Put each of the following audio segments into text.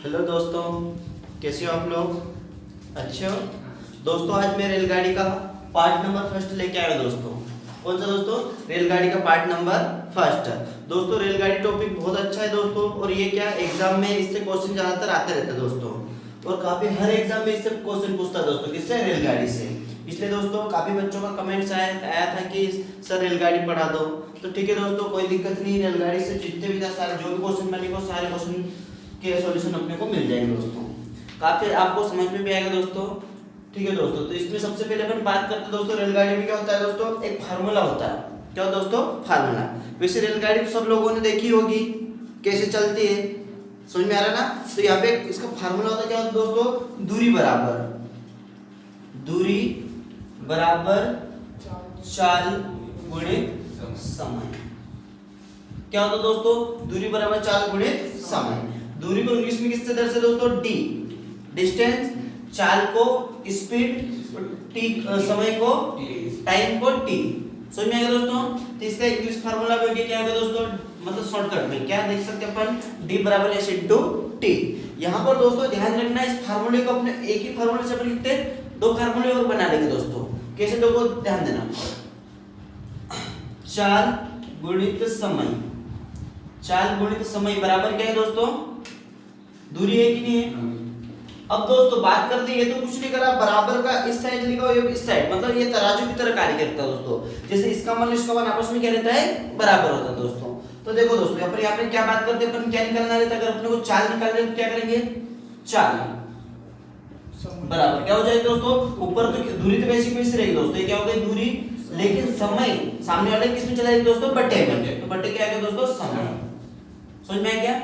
Hello दोस्तों, कैसे हो आप लोग? अच्छे हो दोस्तों। आज मैं रेलगाड़ी का पार्ट नंबर फर्स्ट लेके आया हूं दोस्तों। कौन सा दोस्तों? रेलगाड़ी का पार्ट नंबर फर्स्ट। दोस्तों रेलगाड़ी टॉपिक बहुत अच्छा है दोस्तों, और ये क्या एग्जाम में इससे क्वेश्चन ज्यादातर आते रहते हैं दोस्तों, और काफी हर एग्जाम में इससे क्वेश्चन पूछता है दोस्तों। किससे? रेलगाड़ी से। इसलिए दोस्तों काफी बच्चों का कमेंट्स आया था कि सर रेलगाड़ी पढ़ा दो। तो ठीक है दोस्तों, कोई दिक्कत नहीं। रेलगाड़ी से जितने भी सारे जो भी क्वेश्चन बनेंगे सारे क्वेश्चन के सॉल्यूशन अपने को मिल जाएंगे दोस्तों। काफी आपको समझ में भी आएगा दोस्तों। ठीक है दोस्तों, तो इसमें सबसे पहले अपन बात करते हैं दोस्तों, रेलगाड़ी में क्या होता है दोस्तों? एक फार्मूला होता है। क्या दोस्तों? फार्मूला। वैसे रेलगाड़ी तो सब लोगों ने देखी होगी कैसे चलती है, समझ में आ रहा है ना? तो यहाँ पे इसका फार्मूला होता है क्या दोस्तों? दूरी बराबर चाल गुणित समय। क्या होता है दोस्तों? दूरी बराबर चाल गुणित समय। दूरी को इंग्लिश में किससे दर्शाते दोस्तों? डी। डिस्टेंस, चाल को स्पीड, टी समय को टाइम को टी। समझ में आएगा दोस्तों? तो इसका इंग्लिश फार्मूला भी क्या होगा दोस्तों? मतलब शॉर्टकट में क्या देख सकते हैं अपन? डी बराबर एस इंटू टी। यहाँ पर दोस्तों ध्यान रखना, इस फार्मूले को अपने एक ही फार्मूले से अपन लिखते हैं, दो फार्मूले और बना लेंगे दोस्तों। कैसे? देखो ध्यान देना, चाल गुणित समय। चाल गुणित समय बराबर क्या है दोस्तों? दूरी है कि नहीं है? अब दोस्तों बात करते हैं, ये तो कुछ नहीं करा, बराबर का इस साइड लिखा और इस साइड, मतलब ये तराजू की तरह कार्य करता है दोस्तों। जैसे इसका मान इसका मान आपस में क्या रहता है? बराबर होता है दोस्तों। तो देखो दोस्तों यहाँ पे क्या बात करते हैं अपन? क्या निकालना रहता है? अगर अपने को चाल निकालना है तो क्या करेंगे? चाल बराबर क्या हो जाएगा दोस्तों? ऊपर तो दूरी तो वैसी वैसी रहेगी दोस्तों, ये क्या हो गई? दूरी, लेकिन समय सामने वाले किस में चला जाएगा दोस्तों? बटे में। तो बटे क्या आ गया दोस्तों? समय। समझ में आ गया?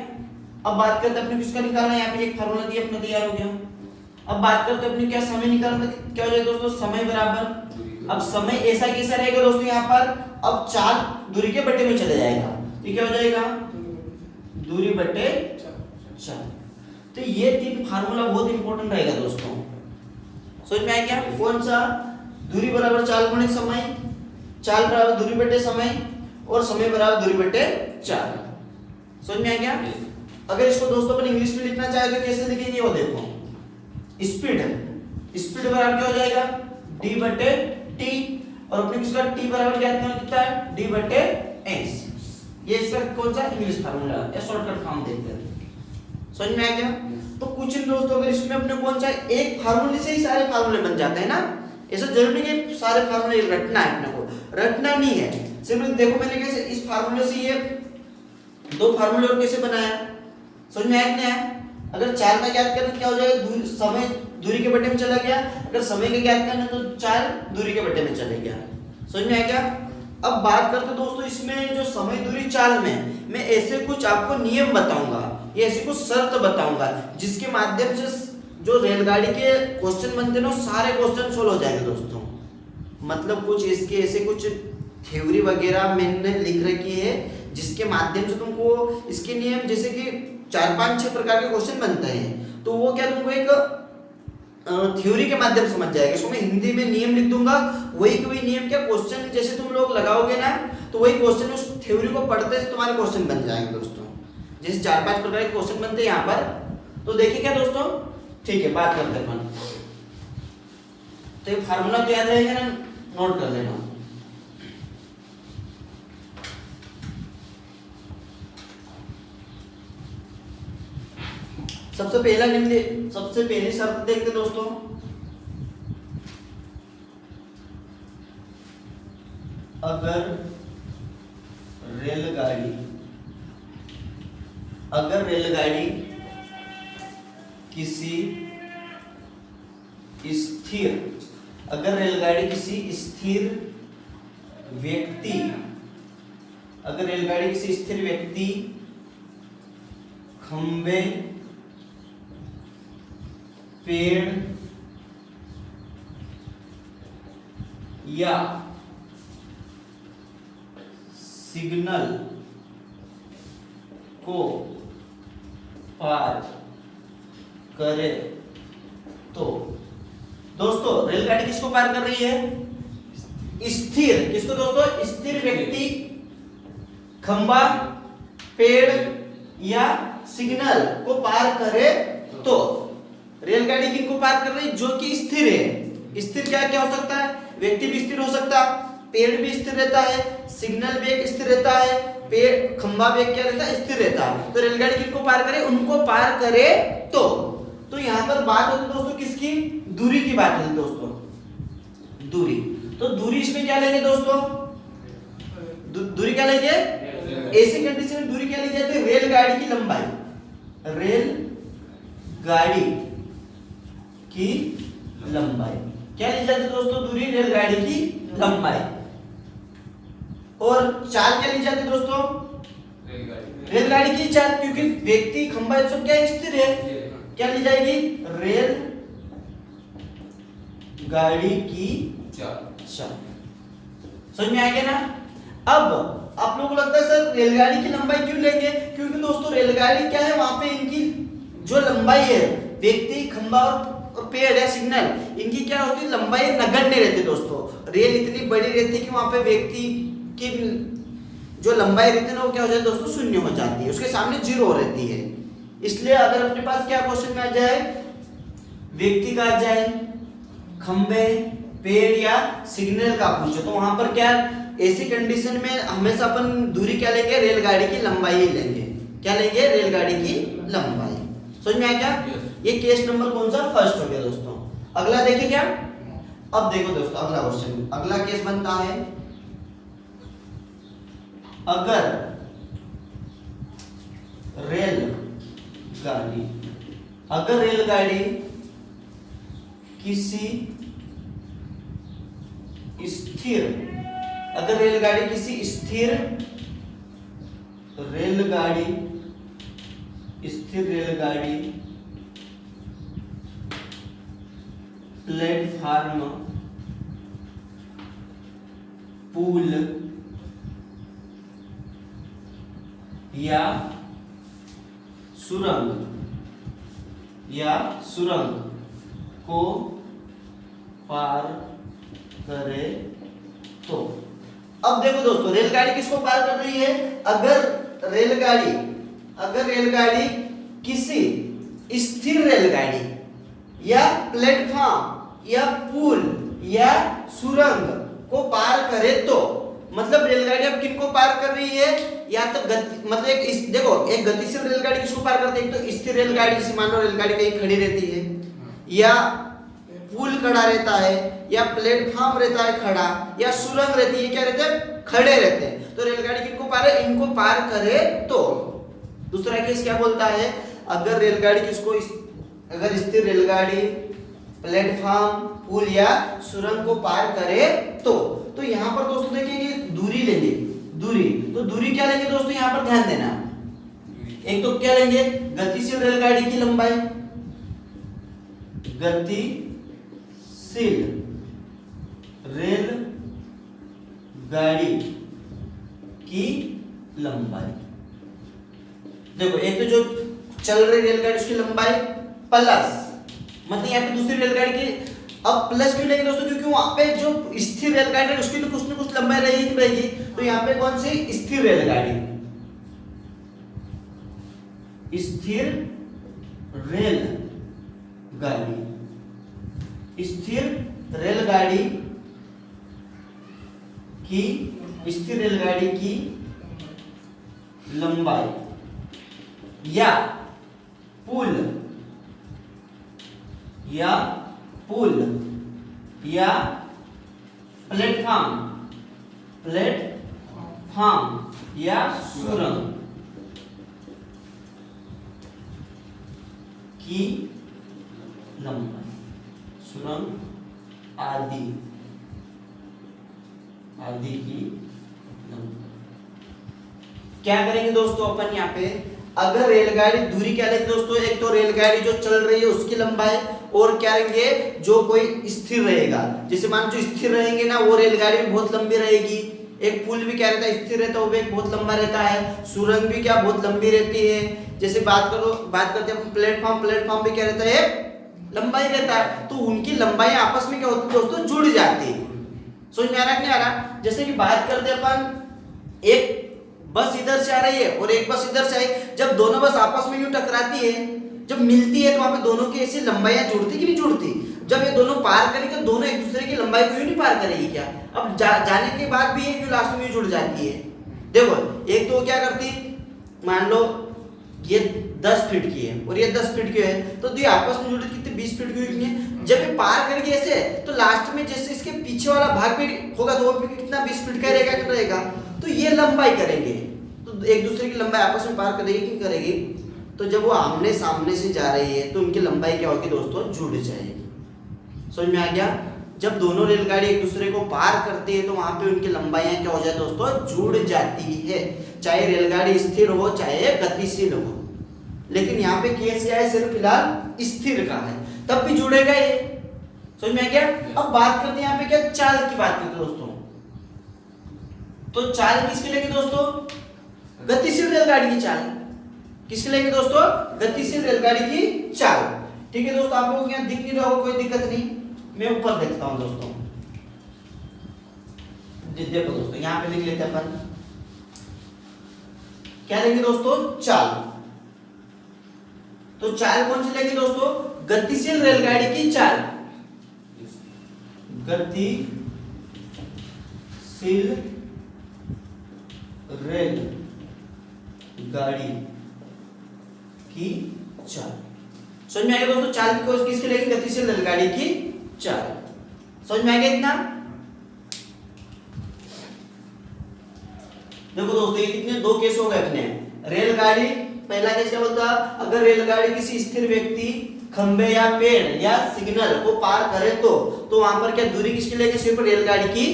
अब बात करते हैं अपने किसका निकालना है। यहाँ पे एक फार्मूला दिया, अपना तैयार हो गया। अब बात करते हैं अपने क्या समय निकालना है। क्या हो जाएगा दोस्तों? समय बराबर, अब समय ऐसा कैसा रहेगा दोस्तों यहाँ पर? अब चाल दूरी के बटे में चले जाएगा, तो क्या हो जाएगा? दूरी बटे चाल। तो ये तीन फार्मूला बहुत इंपॉर्टेंट रहेगा दोस्तों। समझ में आया क्या? कौन सा? दूरी बराबर चाल गुणित समय, चाल बराबर दूरी बटे समय, और समय बराबर दूरी बटे चाल। समझ में आ गया? अगर इसको दोस्तों अपन इंग्लिश में लिखना चाहे तो कैसे लिखेंगे? वो देखो, स्पीड स्पीड बराबर क्या हो जाएगा? डी बटे टी, और अपने किसका टी बराबर क्या कितना है? डी बटे एस। ये इसका कौन सा इंग्लिश फार्मूला है, शॉर्टकट फॉर्म देखते हैं। समझ में आ गया? तो कुछ दोस्तों अगर इसमें अपने कौन सा एक फार्मूले से ही सारे फार्मूले बन जाते हैं ना, ऐसा जरूरी नहीं कि सारे फार्मूले रटना है, अपने को रटना नहीं है। सिर्फ देखो मैंने कैसे इस फार्मूले से ये दो फार्मूले और कैसे बनाया, समझ में आया कि नहीं आया? अगर चाल का ज्ञात करना क्या हो जाएगा? समय दूरी के बटे में चला गया, अगर समय का ज्ञात करना तो चाल दूरी के बटे में चले गया। समझ में आया क्या? अब बात करते दोस्तों इसमें जो समय दूरी चाल में मैं ऐसे कुछ आपको नियम बताऊंगा, ये ऐसे कुछ शर्त बताऊंगा जिसके माध्यम से जो रेलगाड़ी के क्वेश्चन बनते हैं ना सारे क्वेश्चन सोल्व हो जाएंगे दोस्तों। मतलब कुछ इसके ऐसे कुछ थ्योरी वगैरह मैंने लिख रखी है जिसके माध्यम से तुमको इसके नियम, जैसे कि 4-5-6 प्रकार के क्वेश्चन बनते हैं, तो वो क्या तुमको एक थ्योरी के माध्यम से समझ जाएगा। इसको मैं हिंदी में नियम लिख दूंगा, वही के वही नियम क्या क्वेश्चन जैसे तुम लोग लगाओगे ना, तो वही क्वेश्चन उस थ्योरी को पढ़ते से तुम्हारे क्वेश्चन बन जाएंगे दोस्तों। जैसे 4-5 प्रकार के क्वेश्चन बनते हैं यहाँ पर, तो देखिए क्या दोस्तों। ठीक है, बात करते हैं अपन। तो ये फार्मूला तो याद रहेगा ना, नोट कर लेना। सबसे पहली शर्त देखते दोस्तों, अगर रेलगाड़ी किसी स्थिर व्यक्ति खंबे, पेड़ या सिग्नल को पार करे तो दोस्तों रेलगाड़ी किसको पार कर रही है? स्थिर, किसको दोस्तों? स्थिर व्यक्ति, खंबा, पेड़ या सिग्नल को पार करे तो रेलगाड़ी किनको पार कर रही है? जो कि स्थिर है। स्थिर क्या क्या हो सकता है? व्यक्ति भी स्थिर हो सकता है, पेड़ भी स्थिर रहता है, सिग्नल भी एक स्थिर रहता है, पेड़ खंभा भी एक क्या रहता है? स्थिर रहता है। तो रेलगाड़ी किनको पार करे? उनको पार करे तो यहाँ पर बात होती है दोस्तों किसकी? दूरी की बात होती है दोस्तों, दूरी। तो दूरी इसमें क्या लेंगे दोस्तों? दूरी क्या लेंगे? ऐसी कंडीशन में दूरी क्या ली जाती है? रेलगाड़ी की लंबाई, रेल गाड़ी की लंबाई क्या ली जाती है दोस्तों? दूरी रेलगाड़ी की लंबाई। और चाल क्या ली जाती है दोस्तों? रेलगाड़ी की चाल, क्योंकि व्यक्ति खंभा सब क्या स्थिर है, क्या ली जाएगी? रेल गाड़ी की चाल। समझ में आ गया ना? अब आप लोगों को लगता है सर रेलगाड़ी की लंबाई क्यों लेंगे? क्योंकि दोस्तों रेलगाड़ी क्या है, वहां पे इनकी जो लंबाई है, व्यक्ति खंभा और पेड़ या सिग्नल, इनकी क्या होती है? लंबाई नगण्य रहती है दोस्तों। रेल इतनी बड़ी रहती है कि वहां पे व्यक्ति की जो लंबाई रहती है ना, वो क्या हो जाती है दोस्तों? शून्य हो जाती है, उसके सामने जीरो रहती है। इसलिए अगर अपने पास क्या क्वेश्चन में आ जाए, व्यक्ति का आ जाए, खंबे, पेड़ या सिग्नल का पूछे, तो वहां पर क्या ऐसी कंडीशन में हमेशा अपन दूरी क्या लेंगे? रेलगाड़ी की लंबाई ही लेंगे। क्या लेंगे? रेलगाड़ी की लंबाई। समझ में आया क्या? ये केस नंबर कौन सा? फर्स्ट हो गया दोस्तों। अगला देखिए क्या? अब देखो दोस्तों अगला क्वेश्चन, अगला केस बनता है, अगर रेलगाड़ी किसी स्थिर रेलगाड़ी प्लेटफार्म, पुल या सुरंग को पार करे तो। अब देखो दोस्तों रेलगाड़ी किसको पार कर रही है? अगर रेलगाड़ी किसी स्थिर रेलगाड़ी या प्लेटफॉर्म या पुल या सुरंग को पार करे तो, मतलब रेलगाड़ी अब किनको पार कर रही है? या तो मतलब देखो एक गतिशील रेलगाड़ी किसको पार करती है? एक तो स्थिर रेलगाड़ी, जैसे मान लो रेलगाड़ी कहीं खड़ी रहती है, या पुल खड़ा रहता है, या प्लेटफॉर्म रहता है खड़ा, या सुरंग रहती है, क्या रहते हैं? खड़े रहते हैं। तो रेलगाड़ी किनको पार है? इनको पार करे तो। दूसरा केस क्या बोलता है? अगर रेलगाड़ी अगर स्थिर रेलगाड़ी प्लेटफॉर्म, पुल या सुरंग को पार करे तो यहाँ पर दोस्तों देखिए दूरी लेंगे, दूरी। तो दूरी क्या लेंगे दोस्तों? यहाँ पर ध्यान देना, एक तो क्या लेंगे? गतिशील रेलगाड़ी की लंबाई, गतिशील रेलगाड़ी की लंबाई। देखो एक तो जो चल रही रेलगाड़ी उसकी लंबाई प्लस, मतलब यहाँ पे दूसरी रेलगाड़ी की, अब प्लस क्यों लेंगे दोस्तों? क्योंकि वहां पे जो स्थिर रेलगाड़ी है उसकी तो कुछ न कुछ लंबाई रहेगी। तो यहाँ पे कौन सी? स्थिर रेलगाड़ी, स्थिर रेलगाड़ी की लंबाई या पुल या प्लेटफॉर्म या सुरंग की लंबाई, सुरंग आदि की लंबाई। क्या करेंगे दोस्तों अपन यहाँ पे? अगर रेलगाड़ी दूरी क्या लेंगे दोस्तों? एक तो रेलगाड़ी जो चल रही है उसकी लंबाई, और क्या लेंगे? जो कोई स्थिर रहेगा, जैसे मान जो स्थिर रहेंगे ना वो रेलगाड़ी भी बहुत लंबी रहेगी। एक पुल भी क्या रहता है? स्थिर रहता है, वो भी बहुत लंबा रहता है। सुरंग भी क्या बहुत लंबी रहती है। जैसे बात करते हैं प्लेटफॉर्म भी क्या रहता है? लंबा ही रहता है। तो उनकी लंबाई आपस में क्या होती है दोस्तों? जुड़ जाती है। समझ में आ रहा है कि नहीं आ रहा? जैसे कि बात करते हैं अपन एक बस इधर से आ रही है और एक बस इधर से आई, जब दोनों बस आपस में यूं टकराती है, जब मिलती है तो वहां पे दोनों की ऐसी लंबाइयां जुड़ती कि नहीं जुड़ती? जब ये दोनों पार करेंगे तो दोनों एक दूसरे की लंबाई को यूं नहीं पार करेगी क्या? अब जाने के बाद भी ये लास्ट में जुड़ जाती है। देखो एक तो क्या करती, मान लो ये 10 फीट की है और ये 10 फीट की है, तो ये आपस में जुड़ी कितनी 20 फीट की हुई है। जब ये पार करेगी ऐसे तो लास्ट में जैसे इसके पीछे वाला भाग भी होगा तो वो भी कितना 20 फीट का रहेगा, तो ये लंबाई करेंगे, तो एक दूसरे की लंबाई आपस में पार करेगी कि करेगी? तो जब वो आमने सामने से जा रही है तो उनकी लंबाई क्या होगी दोस्तों? जुड़ जाएगी। समझ में आ गया? जब दोनों रेलगाड़ी एक दूसरे को पार करती है तो वहां पे उनकी लंबाइयां क्या हो जाती है दोस्तों? जुड़ जाती है, चाहे रेलगाड़ी स्थिर हो चाहे गतिशील हो। लेकिन यहाँ पे केस क्या है? सिर्फ फिलहाल स्थिर का है, तब भी जुड़ेगा ये। समझ में आ गया? अब बात करते हैं यहाँ पे क्या चाल की बात करते हैं दोस्तों। तो चाल किसके लेंगे दोस्तों? गतिशील रेलगाड़ी की चाल। किसके लेंगे दोस्तों? गतिशील रेलगाड़ी की चाल। ठीक है दोस्तों, आप लोगों को यहाँ दिख नहीं रहा होगा, कोई दिक्कत नहीं, मैं ऊपर देखता हूं दोस्तों। देखो दोस्तों यहाँ पे लिख लेते हैं अपन, क्या लेंगे दोस्तों? चाल। तो चाल कौन सी लेंगे दोस्तों? गतिशील रेलगाड़ी की चाल। गतिशील रेलगाड़ी की चाल। समझ में आ गया दोस्तों? चाल की किसके लेंगे? गतिशील रेलगाड़ी की चाल। समझ में आ गया इतना? देखो दोस्तों ये कितने दो केस हो गए अपने। रेलगाड़ी, पहला केस क्या बोलता? अगर रेलगाड़ी किसी स्थिर व्यक्ति, खंबे या पेड़ या सिग्नल को पार करे तो वहां पर क्या दूरी किसकी लेंगे? सिर्फ रेलगाड़ी की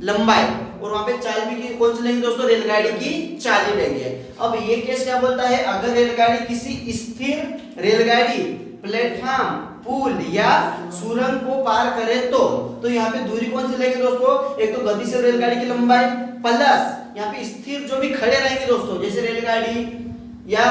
लंबाई। और वहां पे चाल भी कौन सी लेंगे दोस्तों? रेलगाड़ी की चाल ही लेंगे। अब ये केस क्या बोलता है? अगर रेलगाड़ी किसी स्थिर रेलगाड़ी प्लेटफॉर्म, पुल या सुरंग को पार करे तो यहाँ पे दूरी कौन सी लेंगे दोस्तों? एक तो गतिशील रेलगाड़ी की लंबाई प्लस यहाँ पे स्थिर जो भी खड़े रहेंगे दोस्तों, जैसे रेलगाड़ी या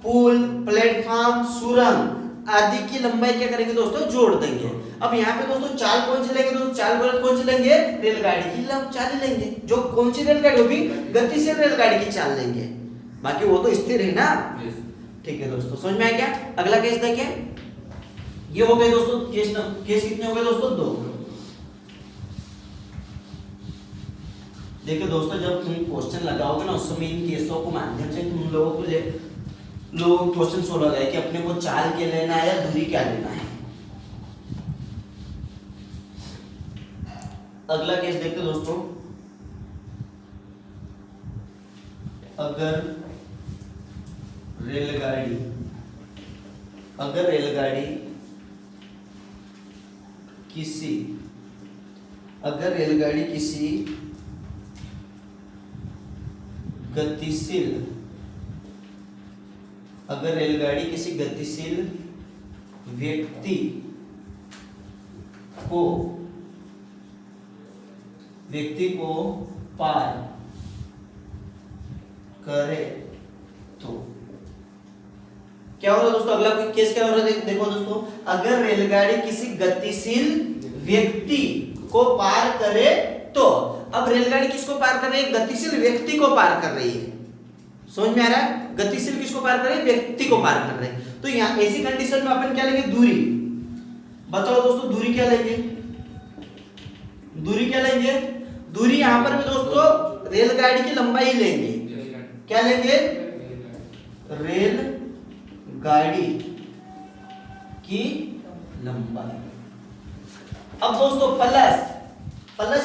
पुल, प्लेटफॉर्म, सुरंग आदि की लंबाई क्या करेंगे दोस्तों? जोड़ देंगे। अब यहाँ पे दोस्तों चाल कौन सी लेंगे दोस्तों? चाल कौन सी लेंगे? रेलगाड़ी की चाल लेंगे। जो कौन सी रेलगाड़ी होगी? गतिशील रेलगाड़ी की चाल लेंगे, बाकी वो तो स्थिर है ना। ठीक है दोस्तों, समझ में आ गया? अगला केस देखें। ये हो गए दोस्तों केस कितने हो गए दोस्तों? 2। देखिए दोस्तों जब तुम क्वेश्चन लगाओगे ना उस समय इन केसों को माध्यम से तुम लोगों को क्वेश्चन सोल्व हो जाए कि अपने को चाल क्या लेना है या दूरी क्या लेना है। अगला केस देखते दोस्तों। अगर रेलगाड़ी किसी गतिशील व्यक्ति को पार करे तो क्या हो रहा है दोस्तों? अगला केस क्या हो रहा है? देखो दोस्तों, अगर रेलगाड़ी किसी गतिशील व्यक्ति को पार करे तो, अब रेलगाड़ी किसको पार कर रही है? गतिशील व्यक्ति को पार कर रही है। समझ में आ रहा है? गतिशील किसको पार कर रही है? व्यक्ति को पार कर रहे हैं। तो यहाँ ऐसी कंडीशन में अपन क्या लेंगे? दूरी। बताओ दोस्तों दूरी क्या लेंगे? दूरी यहाँ पर भी दोस्तों रेलगाड़ी की लंबाई लेंगे। क्या लेंगे? रेलगाड़ी की लंबाई। अब दोस्तों प्लस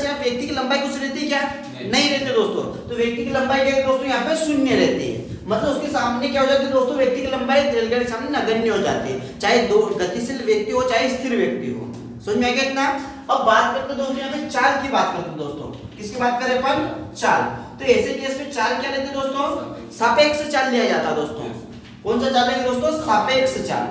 यहाँ व्यक्ति की लंबाई कुछ रहती है क्या? नहीं रहती दोस्तों। तो व्यक्ति की लंबाई क्या है दोस्तों? यहाँ पे 0 रहती है, मतलब उसके सामने क्या हो जाती है दोस्तों? व्यक्ति की लंबाई रेलगाड़ी के सामने नगण्य हो जाती है, चाहे दो गतिशील व्यक्ति हो चाहे स्थिर व्यक्ति हो। समझ में आ गया इतना? अब बात करते हैं दोस्तों यहाँ पे चाल की बात करते हैं दोस्तों। किसकी बात करें अपन? चाल। तो ऐसे केस में चाल क्या लेते दोस्तों? सापेक्ष चाल लिया जाता है दोस्तों। कौन सा चाल लेंगे दोस्तों? सापेक्ष चाल।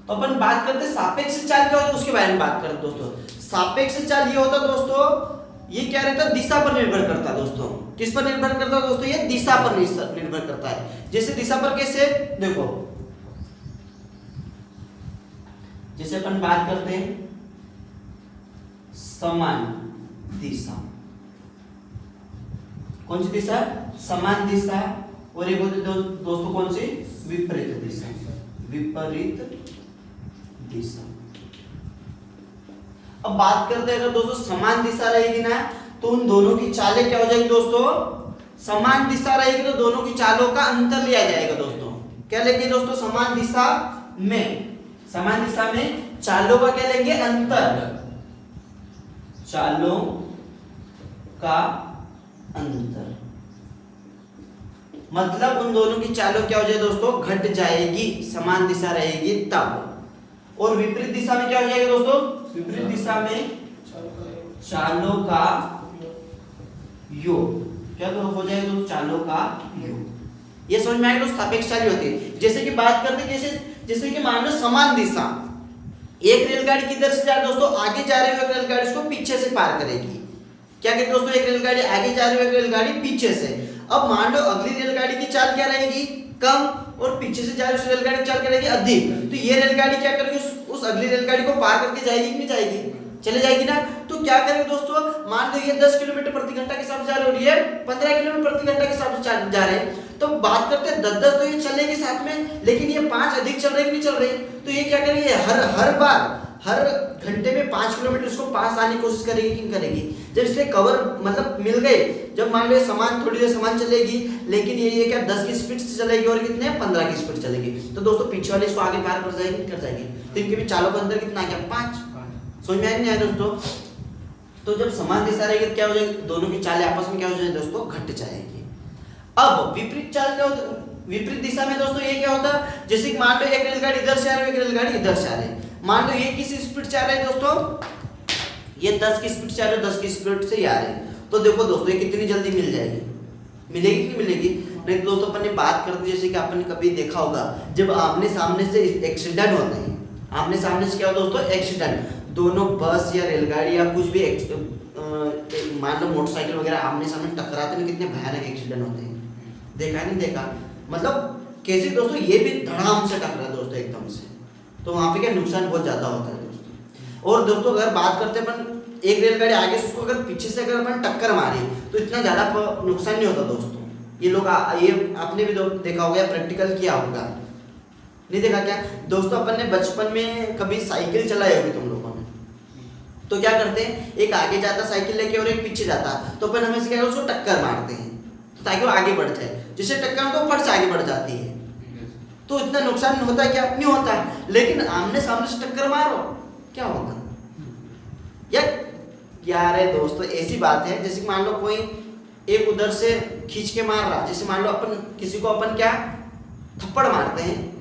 तो अपन बात करते हैं सापेक्ष चाल क्या होता है उसके बारे में बात करते हैं दोस्तों। सापेक्ष चाल ये होता है दोस्तों, ये क्या रहता है? दिशा पर निर्भर करता है दोस्तों। किस पर निर्भर करता है दोस्तों? ये दिशा पर निर्भर करता है। जैसे दिशा पर कैसे? देखो जैसे अपन बात करते हैं समान दिशा। कौन सी दिशा? समान दिशा। और एक होती दोस्तों कौन सी? विपरीत दिशा। विपरीत दिशा। अब बात करते हैं अगर दोस्तों समान दिशा रहेगी ना तो उन दोनों की चालें क्या हो जाएगी दोस्तों? समान दिशा रहेगी तो दोनों की चालों का अंतर लिया जाएगा दोस्तों। क्या लेंगे दोस्तों? समान दिशा में चालों का क्या लेंगे? अंतर। चालों का अंतर मतलब उन दोनों की चालों क्या हो जाए दोस्तों? घट जाएगी। समान दिशा रहेगी तब। और विपरीत दिशा में क्या हो जाएगा दोस्तों? विपरीत दिशा में चालों का योग। क्या तो हो जाएगा दोस्तों? चालों का योग। ये समझ में आएगा दोस्तों? सापेक्ष चाल होती है। जैसे कि बात करते हैं जैसे कि मान लो समान दिशा, एक रेलगाड़ी किधर से जा रही है दोस्तों? आगे जा रही है रेलगाड़ी उसको पीछे से पार करेगी। क्या कहते दोस्तों? एक रेलगाड़ी आगे जा रही है, एक रेलगाड़ी पीछे से। अब मान लो अगली रेलगाड़ी की चाल क्या रहेगी? कम, और पीछे से जा रही उस रेलगाड़ी की चाल क्या रहेगी? अधिक। तो ये रेलगाड़ी क्या करेगी? उस अगली रेलगाड़ी को पार करके जाएगी कि नहीं जाएगी? चले जाएगी ना। तो क्या करेंगे दोस्तों? मान लो ये 10 किलोमीटर प्रति घंटा के हिसाब से जा रही है, 15 किलोमीटर प्रति घंटा के हिसाब से जा रहे हैं। तो बात करते हैं 10-10 तो ये चलेंगे साथ में, लेकिन ये 5 अधिक चल रहे कि नहीं चल रहे? तो ये क्या करेंगे? हर बार हर घंटे में 5 किलोमीटर इसको पास आने की कोशिश करेगी कि नहीं करेगी? जब इससे कवर मतलब मिल गए, जब मान लो समान थोड़ी देर समान चलेगी, लेकिन ये क्या 10 की स्पीड से चलेगी और कितने 15 की स्पीड चलेगी, तो दोस्तों पीछे वाले इसको आगे पार कर जाएगी, कर जाएगी। तो इनके भी चालों का अंतर कितना आ गया? 5। समझ में आया नहीं आया दोस्तों? तो जब समान दिशा रहेगी क्या हो जाएगी? दोनों की चालें आपस में क्या हो जाएगी दोस्तों? घट जाएगी। अब विपरीत चाल क्या होता है? विपरीत दिशा में दोस्तों ये क्या होता है? जैसे कि मान लो एक रेलगाड़ी इधर से आ रही है, एक रेलगाड़ी इधर से आ रही है। मान लो ये किस स्पीड से आ रहे हैं दोस्तों? ये 10 की स्पीड से आ रहे हैं, 10 की स्पीड से ही आ रहे हैं। तो देखो दोस्तों ये कितनी जल्दी मिल जाएगी? मिलेगी कि नहीं मिलेगी? नहीं तो दोस्तों अपन ने बात कर दी, जैसे कि आपने कभी देखा होगा जब आमने सामने से एक्सीडेंट होते हैं, आमने सामने से क्या होता है दोस्तों? एक्सीडेंट। दोनों बस या रेलगाड़ी या कुछ भी मान लो मोटरसाइकिल वगैरह आमने सामने टकराते हैं, कितने भयानक एक्सीडेंट होते हैं। देखा नहीं देखा? मतलब कैसे दोस्तों? ये भी धड़ाम से टकरा दोस्तों एकदम से, तो वहां पे क्या नुकसान बहुत ज्यादा होता है दोस्तों। और दोस्तों अगर बात करते हैं अपन एक रेलगाड़ी आगे से उसको अगर पीछे से अगर अपन टक्कर मारे तो इतना ज्यादा नुकसान नहीं होता दोस्तों। ये लोग ये आपने भी देखा होगा, प्रैक्टिकल किया होगा, नहीं देखा क्या दोस्तों? अपन ने बचपन में कभी साइकिल चलाई होगी तुम लोगों ने, तो क्या करते हैं? एक आगे जाता साइकिल लेके और एक पीछे जाता, तो अपन हमेशा क्या उसको टक्कर मारते हैं ताकि वो आगे बढ़ जाए। जिससे टक्कर तो फट से आगे बढ़ जाती है, तो इतना नुकसान होता है क्या? नहीं होता। लेकिन आमने सामने से टक्कर मारो क्या होगा? यार दोस्तों ऐसी बात है, जैसे मान लो कोई एक उधर से खींच के मार रहा, जैसे मान लो अपन किसी को अपन क्या थप्पड़ मारते हैं,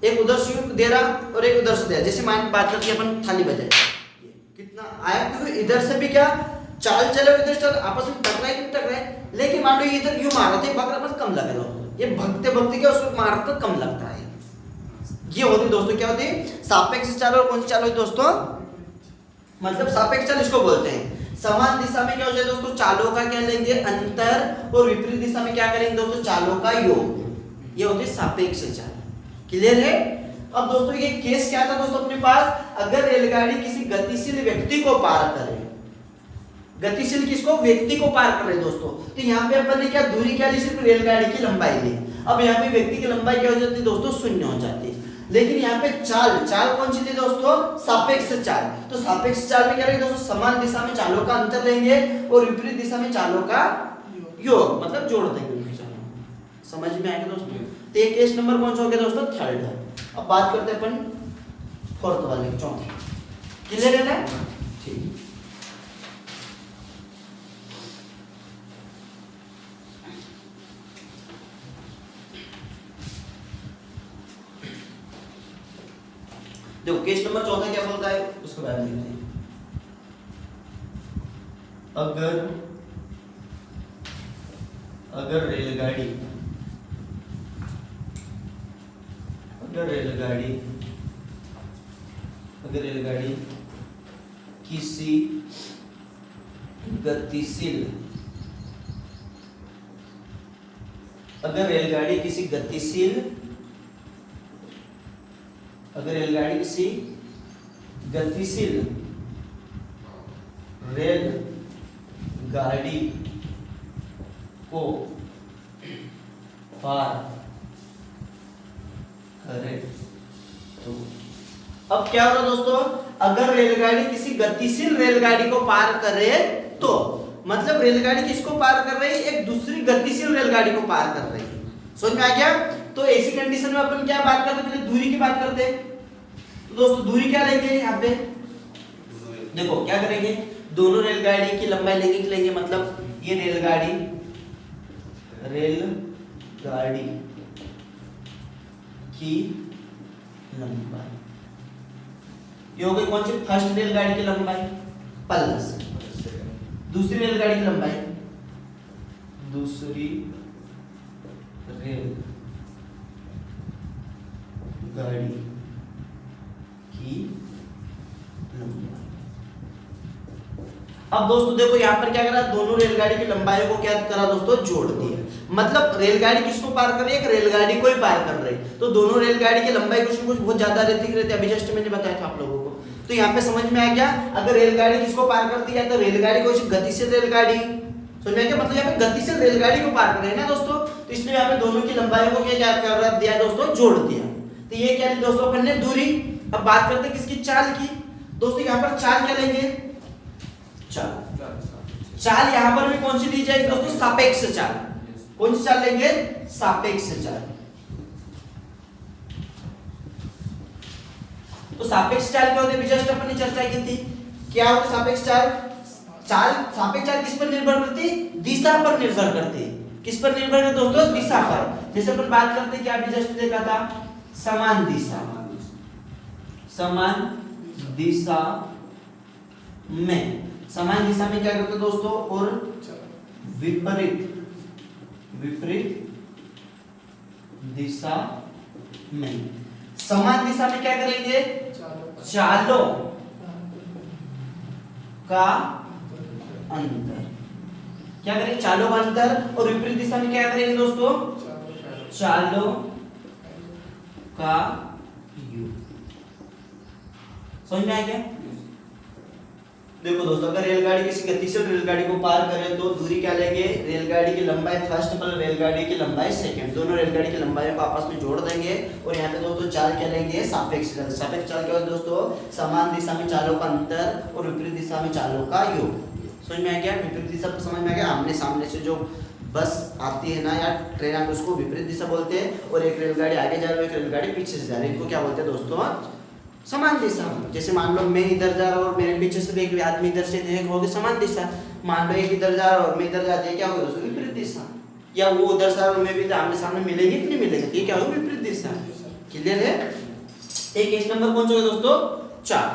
एक उधर से दे रहा और एक उधर से दे रहा। जैसे मान बात करते हैं अपन थाली बजाए, कितना आया, क्योंकि इधर से भी क्या चाल चले, इधर चल आपस में टकराए कि टकराए। लेकिन मान लो इधर यूं मार रहे थे, बकरा कम लगे दोस्तों, ये भगते भगते क्या उसको मारते तो कम लगता है। ये होती दोस्तों क्या होती है? सापेक्ष चाल। और कौन सी चाल होती दोस्तों? मतलब सापेक्ष चाल इसको बोलते हैं। समान दिशा में क्या हो जाए दोस्तों? चालों का क्या लेंगे? अंतर। और विपरीत दिशा में क्या करेंगे दोस्तों? चालों का योग। ये होती है सापेक्ष चाल। क्लियर है? अब दोस्तों ये केस क्या था दोस्तों अपने पास? अगर रेलगाड़ी किसी गतिशील व्यक्ति को पार करे, गतिशील किसको? व्यक्ति को पार कर रहे दोस्तों, तो यहाँ पे अपन ने क्या दूरी क्या ली? सिर्फ रेलगाड़ी की लंबाई ली। अब यहाँ पे व्यक्ति की लंबाई क्या हो जाती है दोस्तों? 0 हो जाती है। लेकिन यहाँ पे चाल कौन सी थी दोस्तों? सापेक्ष चाल। तो सापेक्ष चाल में क्या रहेगा दोस्तों? समान दिशा में चालों का अंतर लेंगे और विपरीत दिशा में चालों का योग, मतलब जोड़ देंगे। समझ में आएगा दोस्तों? तो ये केस नंबर कौन सा हो गया दोस्तों? 3rd है। अब बात करते हैं अपन 4th वाले, 4th। क्लियर है ना? ठीक। देखो केस नंबर 4 क्या बोलता है उसके बारे में देखते हैं। अगर रेलगाड़ी किसी गतिशील रेल गाड़ी को पार करे तो अब क्या हो रहा है दोस्तों, अगर रेलगाड़ी किसी गतिशील रेलगाड़ी को पार करे तो मतलब रेलगाड़ी किसको पार कर रही है, एक दूसरी गतिशील रेलगाड़ी को पार कर रही है। समझ में आ गया। तो ऐसी कंडीशन में अपन क्या बात करते हैं, पहले दूरी की बात करते हैं। तो दोस्तों दूरी क्या लेंगे यहाँ पे, देखो क्या करेंगे, दोनों रेलगाड़ी की लंबाई लेंगे मतलब ये रेलगाड़ी की लंबाई, ये हो गई कौन सी, फर्स्ट रेलगाड़ी की लंबाई प्लस दूसरी रेलगाड़ी की लंबाई, दूसरी रेलगाड़ी की लंबाई। अब दोस्तों देखो यहाँ पर क्या करा, दोनों रेलगाड़ी की लंबाई को क्या करा दोस्तों, जोड़ दिया। मतलब रेलगाड़ी किसको पार कर रही है, एक रेलगाड़ी को ही पार कर रही है। तो दोनों रेलगाड़ी की लंबाई कुछ न कुछ बहुत ज्यादा रहती है, अभी जस्ट मैंने बताया था आप लोगों को। तो यहाँ पे समझ में आ गया, अगर रेलगाड़ी किसको पार करती है तो रेलगाड़ी को, गतिशील रेलगाड़ी, समझ में आ गया, मतलब यहाँ पे गतिशील रेलगाड़ी को पार कर रहे हैं ना दोस्तों। तो इसलिए यहाँ पे दोनों की लंबाई को क्या कर दिया दोस्तों, जोड़ दिया। तो ये क्या दोस्तों अपन ने दूरी। अब बात करते हैं किसकी, चाल की। दोस्तों यहाँ पर चाल क्या लेंगे, चाल यहाँ पर भी कौन सी दी जाएगी दोस्तों, सापेक्ष चाल। कौन सी चाल लेंगे, सापेक्ष चाल। तो सापेक्ष चाल क्या होती है, जस्ट अपन ने चर्चा की थी। क्या होती है सापेक्ष चाल, सापेक्ष चाल किस पर निर्भर करती है, दिशा पर निर्भर करती है। किस पर निर्भर है दोस्तों, दिशा पर। जैसे अपन बात करते हैं कि अभी जस्ट देखा था, समान दिशा में, समान दिशा में क्या करते हैं दोस्तों, और विपरीत दिशा में, समान दिशा में क्या करेंगे, चालों का अंतर, क्या करेंगे, चालों का अंतर। और विपरीत दिशा में क्या करेंगे दोस्तों, चालों का योग। समझ में आ गया। देखो दोस्तों, अगर रेलगाड़ी किसी गतिशील रेलगाड़ी को पार करे तो दूरी क्या लेंगे, रेलगाड़ी की लंबाई फर्स्ट प्लस रेलगाड़ी की लंबाई सेकंड, दोनों रेलगाड़ी की लंबाई को आपस में जोड़ देंगे। और यहाँ पे दोस्तों चाल क्या लेंगे, सापेक्ष चाल। सापेक्ष चाल क्या होता है दोस्तों, समान दिशा में चालों का अंतर और विपरीत दिशा में चालों का योग। समझ में आ गया। विपरीत दिशा समझ में आ गया, आमने सामने से जो बस आती है ना या ट्रेन आती है उसको विपरीत दिशा बोलते हैं। और एक रेलगाड़ी आगे जा रही है, एक रेलगाड़ी पीछे से जा रही है, इनको क्या बोलते हैं दोस्तों, समान दिशा। जैसे मान लो मैं इधर जा रहा हूँ और मेरे पीछे से एक आदमी इधर से देख होगी, समान दिशा। मान लो एक इधर जा रहा है और मैं इधर जाते हैं, क्या होगा दोस्तों, विपरीत दिशा। या वो उधर से और मैं भी आमने सामने मिलेंगे कि नहीं मिलेंगे, ये क्या होगा, विपरीत दिशा। क्लियर है। एक केस नंबर कौन सा होगा दोस्तों, 4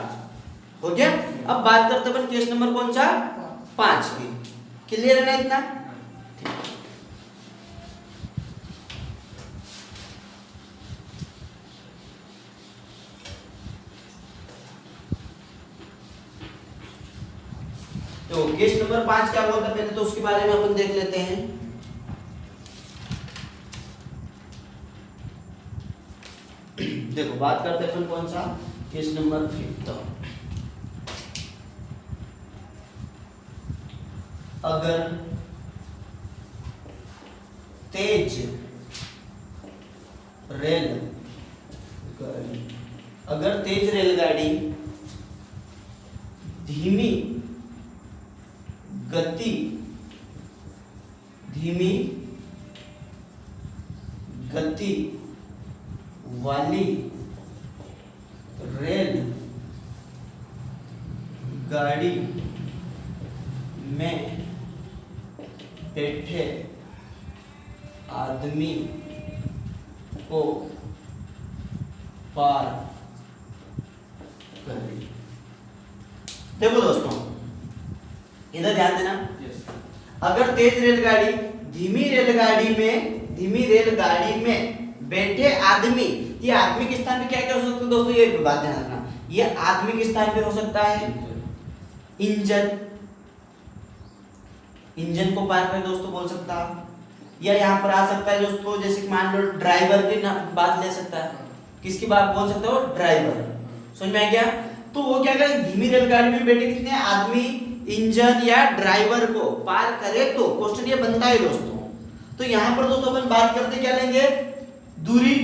हो गया। अब बात करते हैं केस नंबर कौन सा, 5 की। क्लियर है ना इतना। तो केस नंबर 5 क्या बोलता है, पहले तो उसके बारे में अपन देख लेते हैं। देखो बात करते हैं अपन कौन सा, केस नंबर 5। अगर तेज रेलगाड़ी धीमी गति वाली रेल गाड़ी में बैठे आदमी को पार करें। देखो दोस्तों इधर ध्यान देना। अगर तेज रेलगाड़ी धीमी रेलगाड़ी में बैठे आदमी, ये आदमी के स्थान पे क्या क्या हो सकता है दोस्तों, ये बात ध्यान रखना। ये आदमी के स्थान पे हो सकता है इंजन को पार करें दोस्तों बोल सकता है, या यहाँ पर आ सकता है दोस्तों, जैसे मान लो ड्राइवर की बात ले सकता है। किसकी बात बोल सकते हो, ड्राइवर। समझ में आ गया। तो वो क्या करें, धीमी रेलगाड़ी में बैठे कितने आदमी इंजन या ड्राइवर को पार करे तो क्वेश्चन ये बनता है दोस्तों। तो यहाँ पर दोस्तों अपन बात करते क्या लेंगे, दूरी।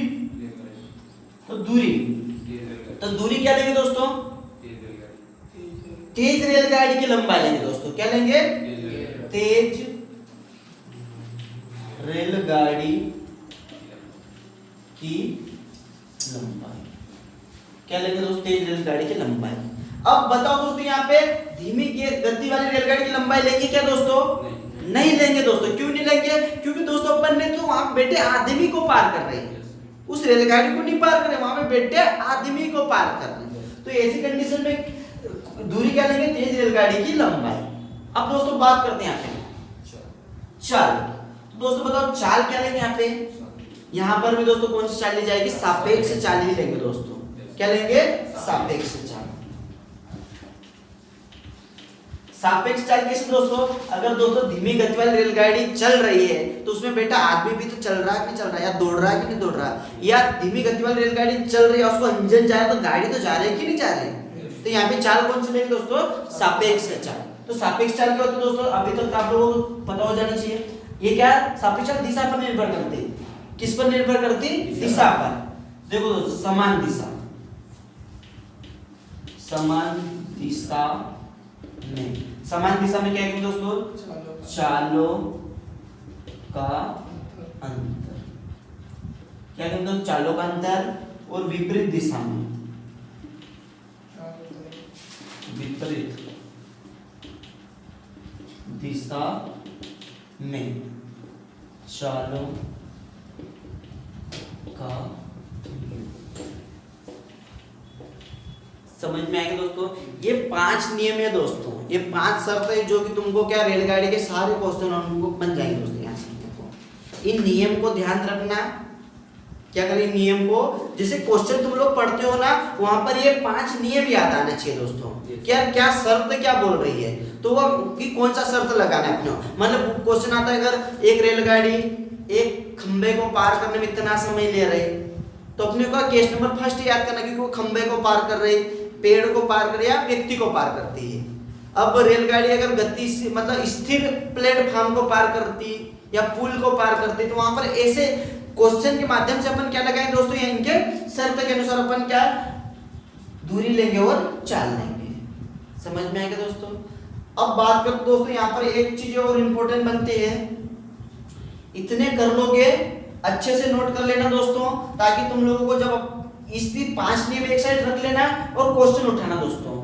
तो दूरी क्या लेंगे दोस्तों, तेज रेलगाड़ी की लंबाई लेंगे दोस्तों। क्या लेंगे, तेज रेलगाड़ी की लंबाई। क्या लेंगे दोस्तों, तेज रेलगाड़ी की लंबाई। अब बताओ दोस्तों यहाँ पे धीमी गति वाली रेलगाड़ी की लंबाई लेंगे क्या दोस्तों, नहीं लेंगे दोस्तों। क्यों नहीं लेंगे, क्योंकि दोस्तों अपन ने तो वहां बैठे आदमी को पार कर रहे हैं, उस रेलगाड़ी को नहीं पार कर रहे, वहां पे बैठे आदमी को पार कर रहे हैं। तो ऐसी कंडीशन में दूरी क्या लेंगे, तेज रेलगाड़ी की लंबाई। अब दोस्तों बात करते हैं यहाँ पे चाल। दोस्तों बताओ चाल क्या लेंगे यहाँ पे, यहाँ पर भी दोस्तों कौन सी चाल ली जाएगी, सापेक्ष चाल ही लेंगे दोस्तों। क्या लेंगे, सापेक्ष चाल। सापेक्ष चाल कैसे दोस्तों, अगर दोस्तों धीमी गति वाली रेलगाड़ी चल रही है तो उसमें बेटा आदमी भी तो चल रहा है कि नहीं चल रहा है, या दौड़ रहा है कि नहीं दौड़ रहा है, या धीमी गति वाली रेलगाड़ी चल रही है उसको इंजन जा रहा है तो गाड़ी तो जा रही है कि नहीं जा रही। तो यहाँ पे चाल कौन सी लेंगे दोस्तों, सापेक्ष चाल। तो सापेक्ष चाल क्या होती है दोस्तों, अभी तक आप लोगों को पता हो जाना चाहिए। ये क्या, सापेक्ष चाल दिशा पर निर्भर करती, किस पर निर्भर करती, दिशा पर। देखो दोस्तों समान दिशा, समान दिशा में, समान दिशा में क्या है दोस्तों, चालों का अंतर। क्या है दोस्तों, चालों का अंतर। और विपरीत दिशा में, विपरीत दिशा में चालों का, समझ में आएगा दोस्तों। ये 5 नियम है दोस्तों, ये 5 शर्त है जो कि तुमको क्या रेलगाड़ी के सारे क्वेश्चन उनको बन जाएंगे दोस्तों। यहाँ से इन नियम को ध्यान रखना, क्या करें नियम को, जैसे क्वेश्चन तुम लोग पढ़ते हो ना वहां पर ये 5 नियम याद आना चाहिए दोस्तों। क्या क्या शर्त क्या बोल रही है, तो वो कि कौन सा शर्त लगाना है अपने, मतलब क्वेश्चन आता है अगर एक रेलगाड़ी एक खंबे को पार करने में इतना समय ले रही, तो अपने को केस नंबर फर्स्ट याद करना, क्योंकि वो खंबे को पार कर रही, पेड़ को पार कर या व्यक्ति को पार करती है। अब रेलगाड़ी अगर गति से मतलब स्थिर प्लेटफॉर्म को पार करती या पुल को पार करती, तो वहां पर ऐसे क्वेश्चन के माध्यम से अपन क्या लगाएंगे दोस्तों, ये इनके शर्त के अनुसार अपन क्या दूरी लेंगे और चाल लेंगे। समझ में आएगा दोस्तों। अब बात करते दोस्तों यहाँ पर एक चीज और इम्पोर्टेंट बनती है, इतने कर लोगे अच्छे से नोट कर लेना दोस्तों, ताकि तुम लोगों को जब इस 5 नियम एक साइड रख लेना और क्वेश्चन उठाना दोस्तों।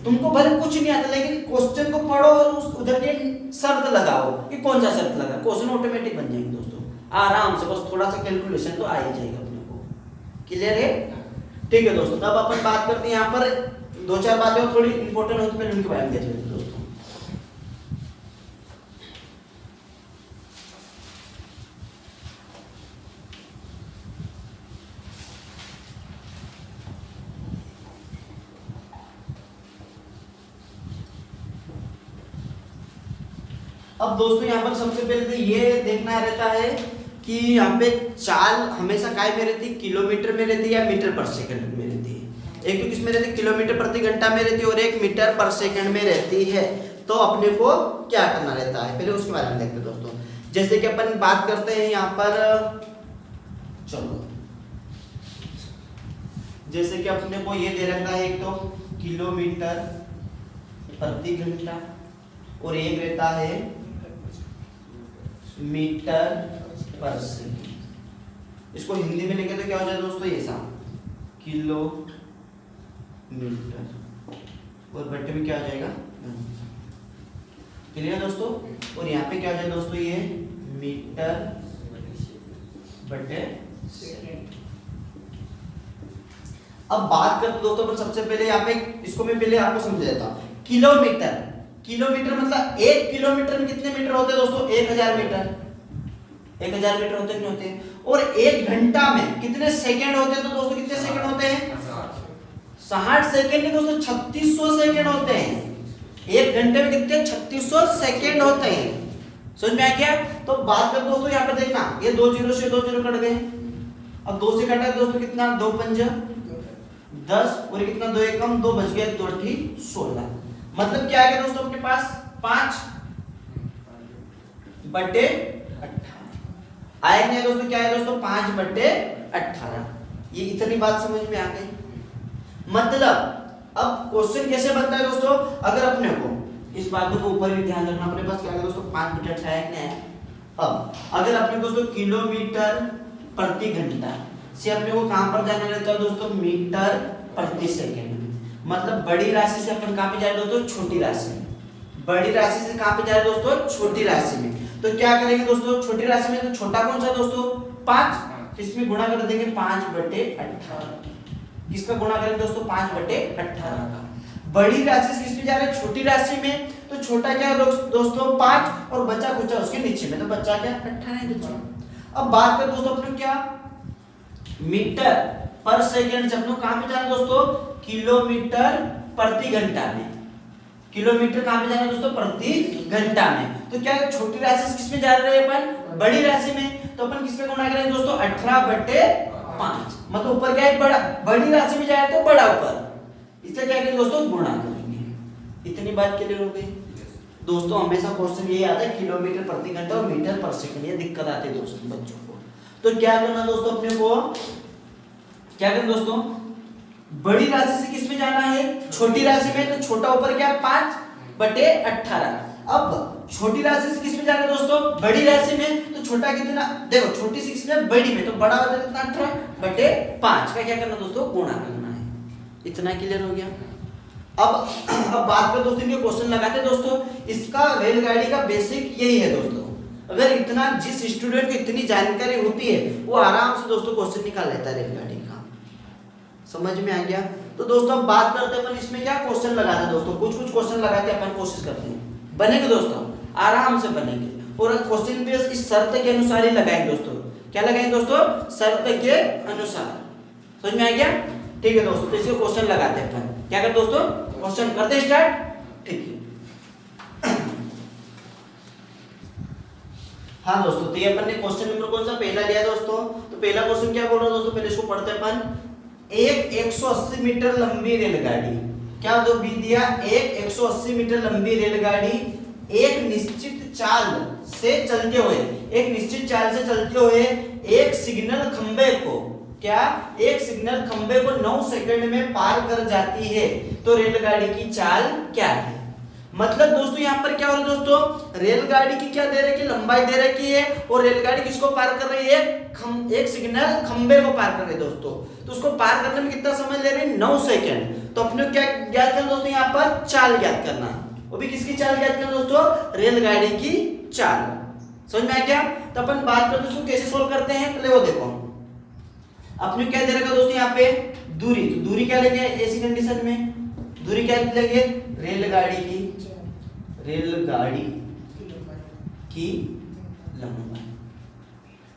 तुमको भले कुछ नहीं आता लेकिन क्वेश्चन को पढ़ो और उस उधर के शर्त लगाओ कि कौन सा शर्त लगा, क्वेश्चन ऑटोमेटिक बन जाएंगे दोस्तों आराम से। बस थोड़ा सा कैलकुलेशन तो आ ही जाएगा अपने को। क्लियर है, ठीक है दोस्तों। तब अपन बात करते हैं यहाँ पर 2-4 बातें और थोड़ी इंपॉर्टेंट होती है, उनके बारे में देख लेते हैं दोस्तों। अब दोस्तों यहाँ पर सबसे पहले तो ये देखना रहता है कि यहाँ पे चाल हमेशा काय में रहती है, किलोमीटर में रहती है या मीटर पर सेकंड में रहती है। एक तो किस में रहती है, किलोमीटर प्रति घंटा में रहती है और एक मीटर पर सेकंड में रहती है। तो अपने को क्या करना रहता है पहले उसके बारे में देखते हैं दोस्तों। जैसे कि अपन बात करते हैं यहाँ पर, चलो जैसे कि अपने को ये दे रखा है एक तो किलोमीटर प्रति घंटा और एक रहता है मीटर पर सेकंड। इसको हिंदी में लिखे तो क्या हो जाए दोस्तों, ये सा किलो मीटर और बट्टे में क्या हो जाएगा, क्लियर दोस्तों। और यहाँ पे क्या हो जाए दोस्तों, ये मीटर बट्टे सेकंड। अब बात करते दोस्तों पर सबसे पहले यहाँ पे इसको मैं पहले आपको समझा देता हूँ। किलोमीटर, किलोमीटर मतलब 1 किलोमीटर में कितने मीटर होते हैं दोस्तों, 1000 मीटर। 1000 मीटर होते नहीं होते। और 1 घंटा में कितने सेकंड होते हैं, तो दोस्तों कितने सेकंड होते हैं, 60 सेकंड नहीं दोस्तों, 3600 सेकंड होते हैं। 1 घंटे में कितने 3600 सेकंड होते हैं। समझ में आ गया। तो बात कर दोस्तों यहाँ पर देखना, ये 2 जीरो से 2 जीरो कट गए। अब 2 से कटा दोस्तों कितना, 2 पंजा 10 और कितना 2 एकम 2 बच गया, 2 8 16। मतलब क्या है दोस्तों अपने पास 5/18 आएगा नहीं दोस्तों, क्या है दोस्तों 5/18। ये इतनी बात समझ में आ गई। मतलब अब क्वेश्चन कैसे बनता है दोस्तों, अगर अपने को इस बातों को ऊपर भी ध्यान रखना, अपने पास क्या है दोस्तों 5/18 है क्या है। अब अगर अपने दोस्तों किलोमीटर प्रति घंटा से अपने को कहां पर जाना रहता है दोस्तों, मीटर प्रति सेकंड। मतलब बड़ी राशि से अपन कहां पे जा रहे हैं दोस्तों, छोटी राशि में। बड़ी राशि से कहां पे जा रहे हैं दोस्तों, छोटी राशि में। तो क्या करेंगे दोस्तों, छोटी राशि में तो छोटा कौन सा दोस्तों 5, किसमें गुणा कर देंगे 5/18। किसका गुणा करेंगे दोस्तों 5/18 का। बड़ी राशि से किसमें जा रहे हैं, छोटी राशि में। तो छोटा क्या है दोस्तों 5 और बचा कुचा उसके नीचे में, तो बच्चा क्या 18 बचा। अब बात करें दोस्तों अपने क्या मीटर पर सेकंड से अपने कहां पे जाना दोस्तों, किलोमीटर प्रति घंटा में। किलोमीटर कहां पे जाना दोस्तों, प्रति घंटा में। तो क्या है छोटी राशि से किसमें जा रहे हैं अपन, बड़ी राशि में। तो अपन किसमें गुणा करेंगे दोस्तों 18/5। मतलब ऊपर क्या है बड़ा, बड़ी राशि में जाए तो बड़ा ऊपर, इससे क्या करेंगे दोस्तों गुणा करेंगे। इतनी बात क्लियर हो गई दोस्तों। हमेशा क्वेश्चन यही आता है किलोमीटर प्रति घंटा और मीटर पर सेकंड, ये दिक्कत आती है दोस्तों बच्चों को। तो क्या करना दोस्तों अपने को, क्या करना दोस्तों बड़ी राशि से किसमें जाना है, छोटी राशि में। तो छोटा ऊपर क्या 5/18। अब छोटी राशि से किसमें जाना है दोस्तों, बड़ी राशि में। तो छोटा कितना, देखो छोटी से किसमें, बड़ी में। तो बड़ा हो जाता है 18/5 का क्या करना दोस्तों गुणा करना है। इतना क्लियर हो गया। अब बात कर दोस्तों ये क्वेश्चन लगाते हैं दोस्तों। इसका रेलगाड़ी का बेसिक यही है दोस्तों। अगर इतना जिस स्टूडेंट को इतनी जानकारी होती है वो आराम से दोस्तों क्वेश्चन निकाल लेता है रेलगाड़ी का। समझ में आ गया। तो दोस्तों अब बात करते हैं अपन इसमें क्या क्वेश्चन लगाते हैं दोस्तों। कुछ क्वेश्चन लगाते हैं अपन, कोशिश करते हैं बनेंगे दोस्तों, आराम से बनेंगे। और क्वेश्चन भी इस शर्त के अनुसार ही लगाएंगे दोस्तों। क्या लगाएंगे दोस्तों, शर्त के अनुसार। समझ में आ गया, ठीक है दोस्तों। तो इसके क्वेश्चन लगाते हैं अपन। क्या करते दोस्तों, क्वेश्चन करते स्टार्ट, ठीक है। हाँ दोस्तों, तो ये अपन ने क्वेश्चन नंबर कौन सा पहला लिया दोस्तों। तो पहला क्वेश्चन क्या बोल रहा है दोस्तों, पहले इसको पढ़ते हैं अपन। एक 180 मीटर लंबी रेलगाड़ी, क्या दो बी दिया, एक 180 मीटर लंबी रेलगाड़ी एक निश्चित चाल से चलते हुए, एक निश्चित चाल से चलते हुए एक सिग्नल खंबे को, क्या एक सिग्नल खंबे को 9 सेकंड में पार कर जाती है। तो रेलगाड़ी की चाल क्या है। मतलब दोस्तों यहाँ पर क्या हो रहा है दोस्तों, रेलगाड़ी की क्या दे रखी है, लंबाई दे रखी है। और रेलगाड़ी किसको पार कर रही है, एक सिग्नल खंबे को पार कर रही है दोस्तों। तो उसको पार करने में कितना समय ले रही है, 9 सेकंड। तो अपने क्या ज्ञात करना दोस्तों, यहाँ पर चाल ज्ञात करना। वो भी किसकी चाल ज्ञात करना दोस्तों, रेलगाड़ी की चाल। समझ में आ गया। तो अपन बात करते हैं कैसे सोल्व करते हैं, पहले वो देखो। अपने क्या दे रखा दोस्तों यहाँ पे दूरी। तो दूरी क्या लेंगे ऐसी कंडीशन में, दूरी क्या लेंगे, रेलगाड़ी की लंबाई।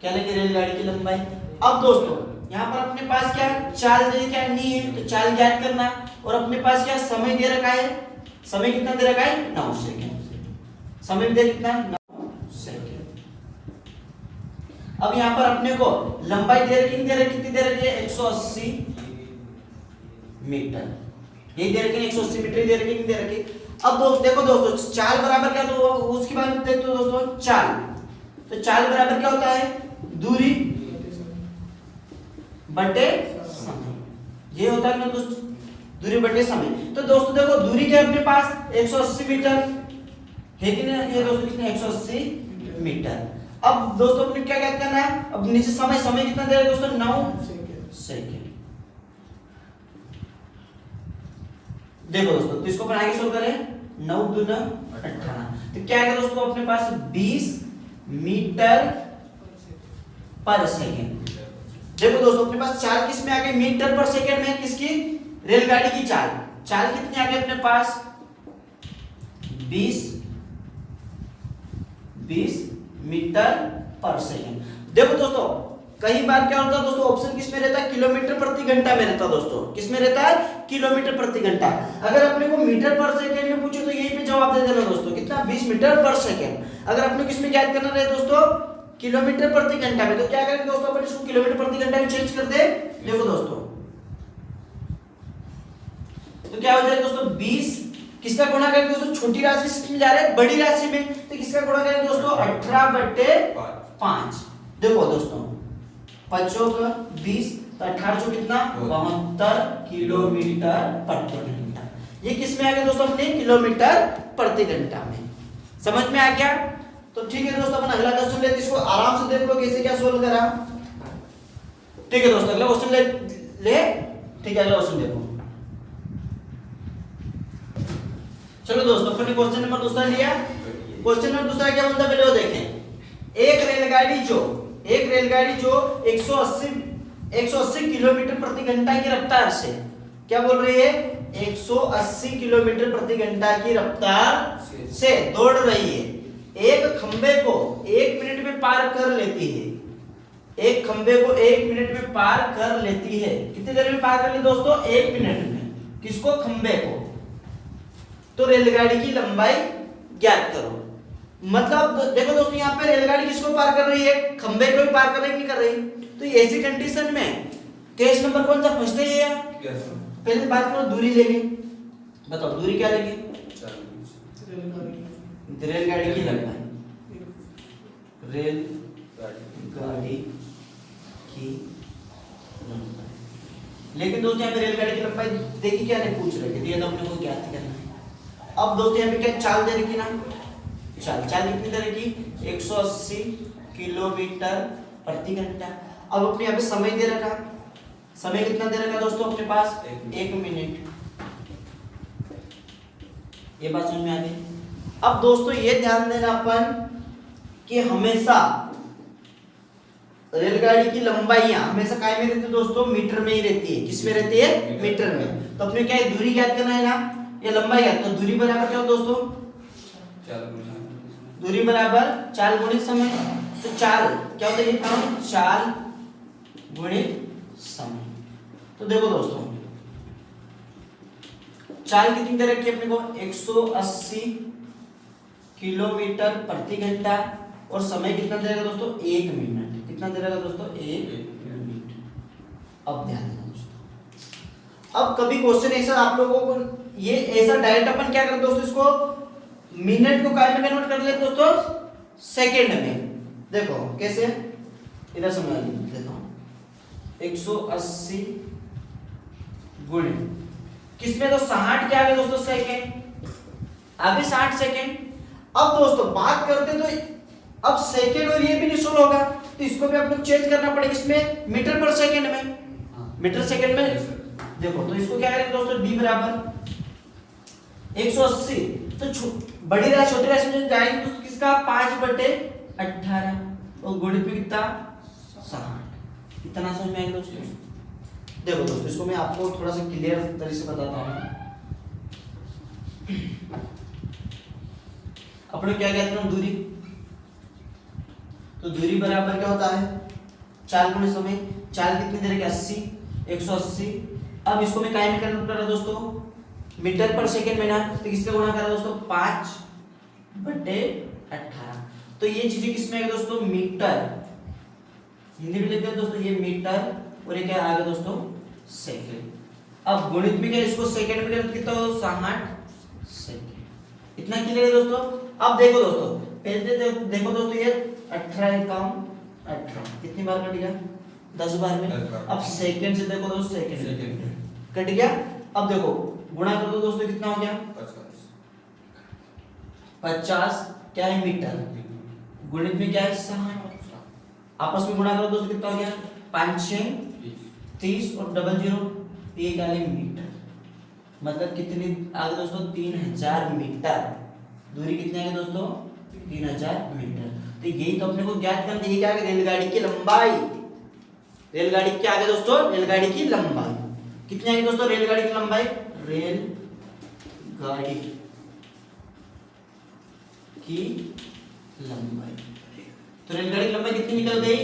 क्या लेंगे, रेलगाड़ी की लंबाई। अब दोस्तों यहाँ पर अपने पास क्या चाल क्या नहीं है, तो चाल ज्ञात करना। और अपने पास क्या समय दे रखा है, समय कितना दे रखा है 9 सेकंड। समय दे कितना 9 सेकंड। अब यहाँ पर अपने को लंबाई दे रखी कितनी दे रखी है 180 मीटर। ये दे रखी 180 मीटर दे रखी, दे रखी। अब देखो दोस्तों चाल बराबर क्या, तो उसके बारे में देखते हो दोस्तों चाल। तो चाल बराबर क्या होता है, दूरी बटे समय। ये होता है ना दोस्तों, दूरी बटे समय। तो दोस्तों देखो दूरी क्या है अपने पास 180 मीटर है कि नहीं, ये दोस्तों कितने 180 मीटर। अब दोस्तों अपने क्या ज्ञात करना है, अब नीचे समय कितना दे रहा है दोस्तों 9 सेकंड। देखो दोस्तों, तो इसको अपन आगे सोल्व करें, 9 दूना 18। तो क्या है दोस्तों अपने पास 20 मीटर पर सेकंड। देखो दोस्तों अपने पास चाल किस में आ गई, मीटर पर सेकंड में, किसकी, रेलगाड़ी की चाल। चाल कितनी आ गई अपने पास 20 मीटर पर सेकंड। देखो दोस्तों कई बार क्या होता है दोस्तों, ऑप्शन किस में रहता है, किलोमीटर प्रति घंटा में रहता है दोस्तों। किस में रहता है, किलोमीटर प्रति घंटा। अगर अपने को मीटर पर सेकंड में पूछो तो यहीं पे जवाब दे देना दोस्तों, कितना 20 मीटर पर सेकंड। अगर अपने किस में ज्ञात करना रहे दोस्तों, किलोमीटर प्रति घंटा में, तो क्या करेंगे दोस्तों अपन इसको किलोमीटर प्रति घंटा में चेंज कर दे। देखो दोस्तों तो क्या हो जाएगा दोस्तों 20 किसका गुणा करें दोस्तों, छोटी राशि से जा रहे हैं बड़ी राशि में, तो किसका गुणा करें दोस्तों, 18/5। देखो दोस्तों 5 का 20, तो 18 चौ कितना 72 किलोमीटर प्रति घंटा। ये किस में आ गया दोस्तों, अपने किलोमीटर प्रति घंटा में। समझ में आ गया? तो ठीक है दोस्तों, अपन अगला क्वेश्चन लेते, इसको आराम से देख लो कैसे क्या सोल्व करा। ठीक है दोस्तों, अगला क्वेश्चन ले ठीक है, अगला क्वेश्चन देखो। चलो दोस्तों, अपन ने क्वेश्चन नंबर दूसरा लिया। क्वेश्चन नंबर दूसरा क्या बोलता है, पहले वो देखें। एक रेलगाड़ी जो 180 किलोमीटर प्रति घंटा की रफ्तार से, क्या बोल रही है, 180 किलोमीटर प्रति घंटा की रफ्तार से दौड़ रही है, एक खंबे को 1 मिनट में पार कर लेती है। एक खंबे को 1 मिनट में पार कर लेती है। कितनी देर में पार कर ली दोस्तों, 1 मिनट में। किसको, खंबे को। तो रेलगाड़ी की लंबाई ज्ञात करो। मतलब देखो दोस्तों, यहाँ पे रेलगाड़ी किसको पार कर रही है, खंबे को ही पार कर रही है, नहीं कर रही। तो ऐसी कंडीशन में केस नंबर कौन सा, फर्स्ट है ये। पहले बात करो दूरी लेंगे, बताओ दूरी क्या लेंगे, रेलगाड़ी की लंबाई, रेलगाड़ी की लंबाई। लेकिन दोस्तों यहाँ पे रेलगाड़ी की लंबाई देखी क्या नहीं पूछ रहे थे, तो अपने को ज्ञात करना है। अब दोस्तों यहाँ पे क्या चाल दे रखी ना, चाल कितनी दे रखी, 180 किलोमीटर प्रति घंटा। अब अपने यहाँ पे समय दे रखा, समय कितना दे रखा दोस्तों अपने पास, 1 मिनट। ये बात समझ में आ गई। अब दोस्तों ये ध्यान देना अपन कि हमेशा रेलगाड़ी की लंबाइयां हमेशा काय में रहती है दोस्तों, मीटर में ही रहती है। किस में रहती है, मीटर में। तो अपने क्या है, दूरी ज्ञात करना है ना, ये लंबाई है। तो दूरी बराबर क्या हो दोस्तों, दूरी बराबर चाल गुणित समय। तो चाल क्या होता है, ये काम चाल गुणित समय। तो देखो दोस्तों चाल कितनी दे रखी है अपने को, 180 किलोमीटर प्रति घंटा, और समय कितना दे रहा दोस्तों, 1 मिनट। कितना दे रहा दोस्तों, 1 मिनट। अब ध्यान देना दोस्तों, अब कभी क्वेश्चन ऐसा आप लोगों को, ये ऐसा डायरेक्ट अपन क्या करते दोस्तों, इसको मिनट को काय में कन्वर्ट कर लेते दोस्तों, सेकंड में। देखो कैसे, इधर समझा देता हूं, 180 गुणे किसमें, तो 60 क्या आ गया दोस्तों, सेकंड। आगे 60 सेकंड। अब दोस्तों बात करते तो अब सेकंड और ये भी नहीं सोल्व होगा, तो इसको भी आपको चेंज करना पड़ेगा, इसमें मीटर पर सेकंड में, मीटर सेकंड में। देखो तो इसको क्या करेंगे दोस्तों, d बराबर 180, तो बड़ी राशि छोटी राशि में जाएंगे तो किसका 5/18, और गुणित में कितना 60। इतना समझ में आएगा दोस्तों। देखो दोस्तों इसको मैं आपको थोड़ा सा क्लियर तरीके से बताता हूं। अपने क्या कहते हैं, दूरी। तो दूरी बराबर क्या होता है, चाल गुणे समय। चाल कितनी दे रखी, 80, 180। अब इसको मैं काय में कन्वर्ट कर रहा दोस्तों, मीटर पर सेकंड में ना, तो किसका गुणा कर रहा दोस्तों, 5/18। तो ये चीजें किसमें है दोस्तों, मीटर। हिंदी में लिखते हैं दोस्तों, ये मीटर, और ये क्या आ गया दोस्तों, सेकंड। अब गुणित में क्या, इसको सेकंड में कन्वर्ट कितना हो, 60 सेकंड। इतना क्लियर है दोस्तों। अब देखो दोस्तों, पहले देखो दोस्तों, ये 18 काम 18 कितनी बार कट गया, 10 बार में। अब सेकंड से देखो दोस्तों, सेकंड कट गया। अब देखो गुणा कर दो दोस्तों, कितना हो गया, 50 क्या है, मीटर। गुणित में क्या है, 60। आपस में गुणा करो दोस्तों, कितना हो गया, 5 6 30, और डबल 0 ये क्या है, मीटर। मतलब कितनी आ गई दोस्तों, 3000 मीटर। दूरी कितनी है दोस्तों, 3000 मीटर। तो यही तो अपने को ज्ञात करना है, क्या है, रेलगाड़ी की लंबाई। रेलगाड़ी क्या आ गया दोस्तों, रेलगाड़ी की लंबाई कितनी आएगी दोस्तों, रेलगाड़ी की लंबाई, रेलगाड़ी की लंबाई। तो रेलगाड़ी की लंबाई कितनी निकल गई,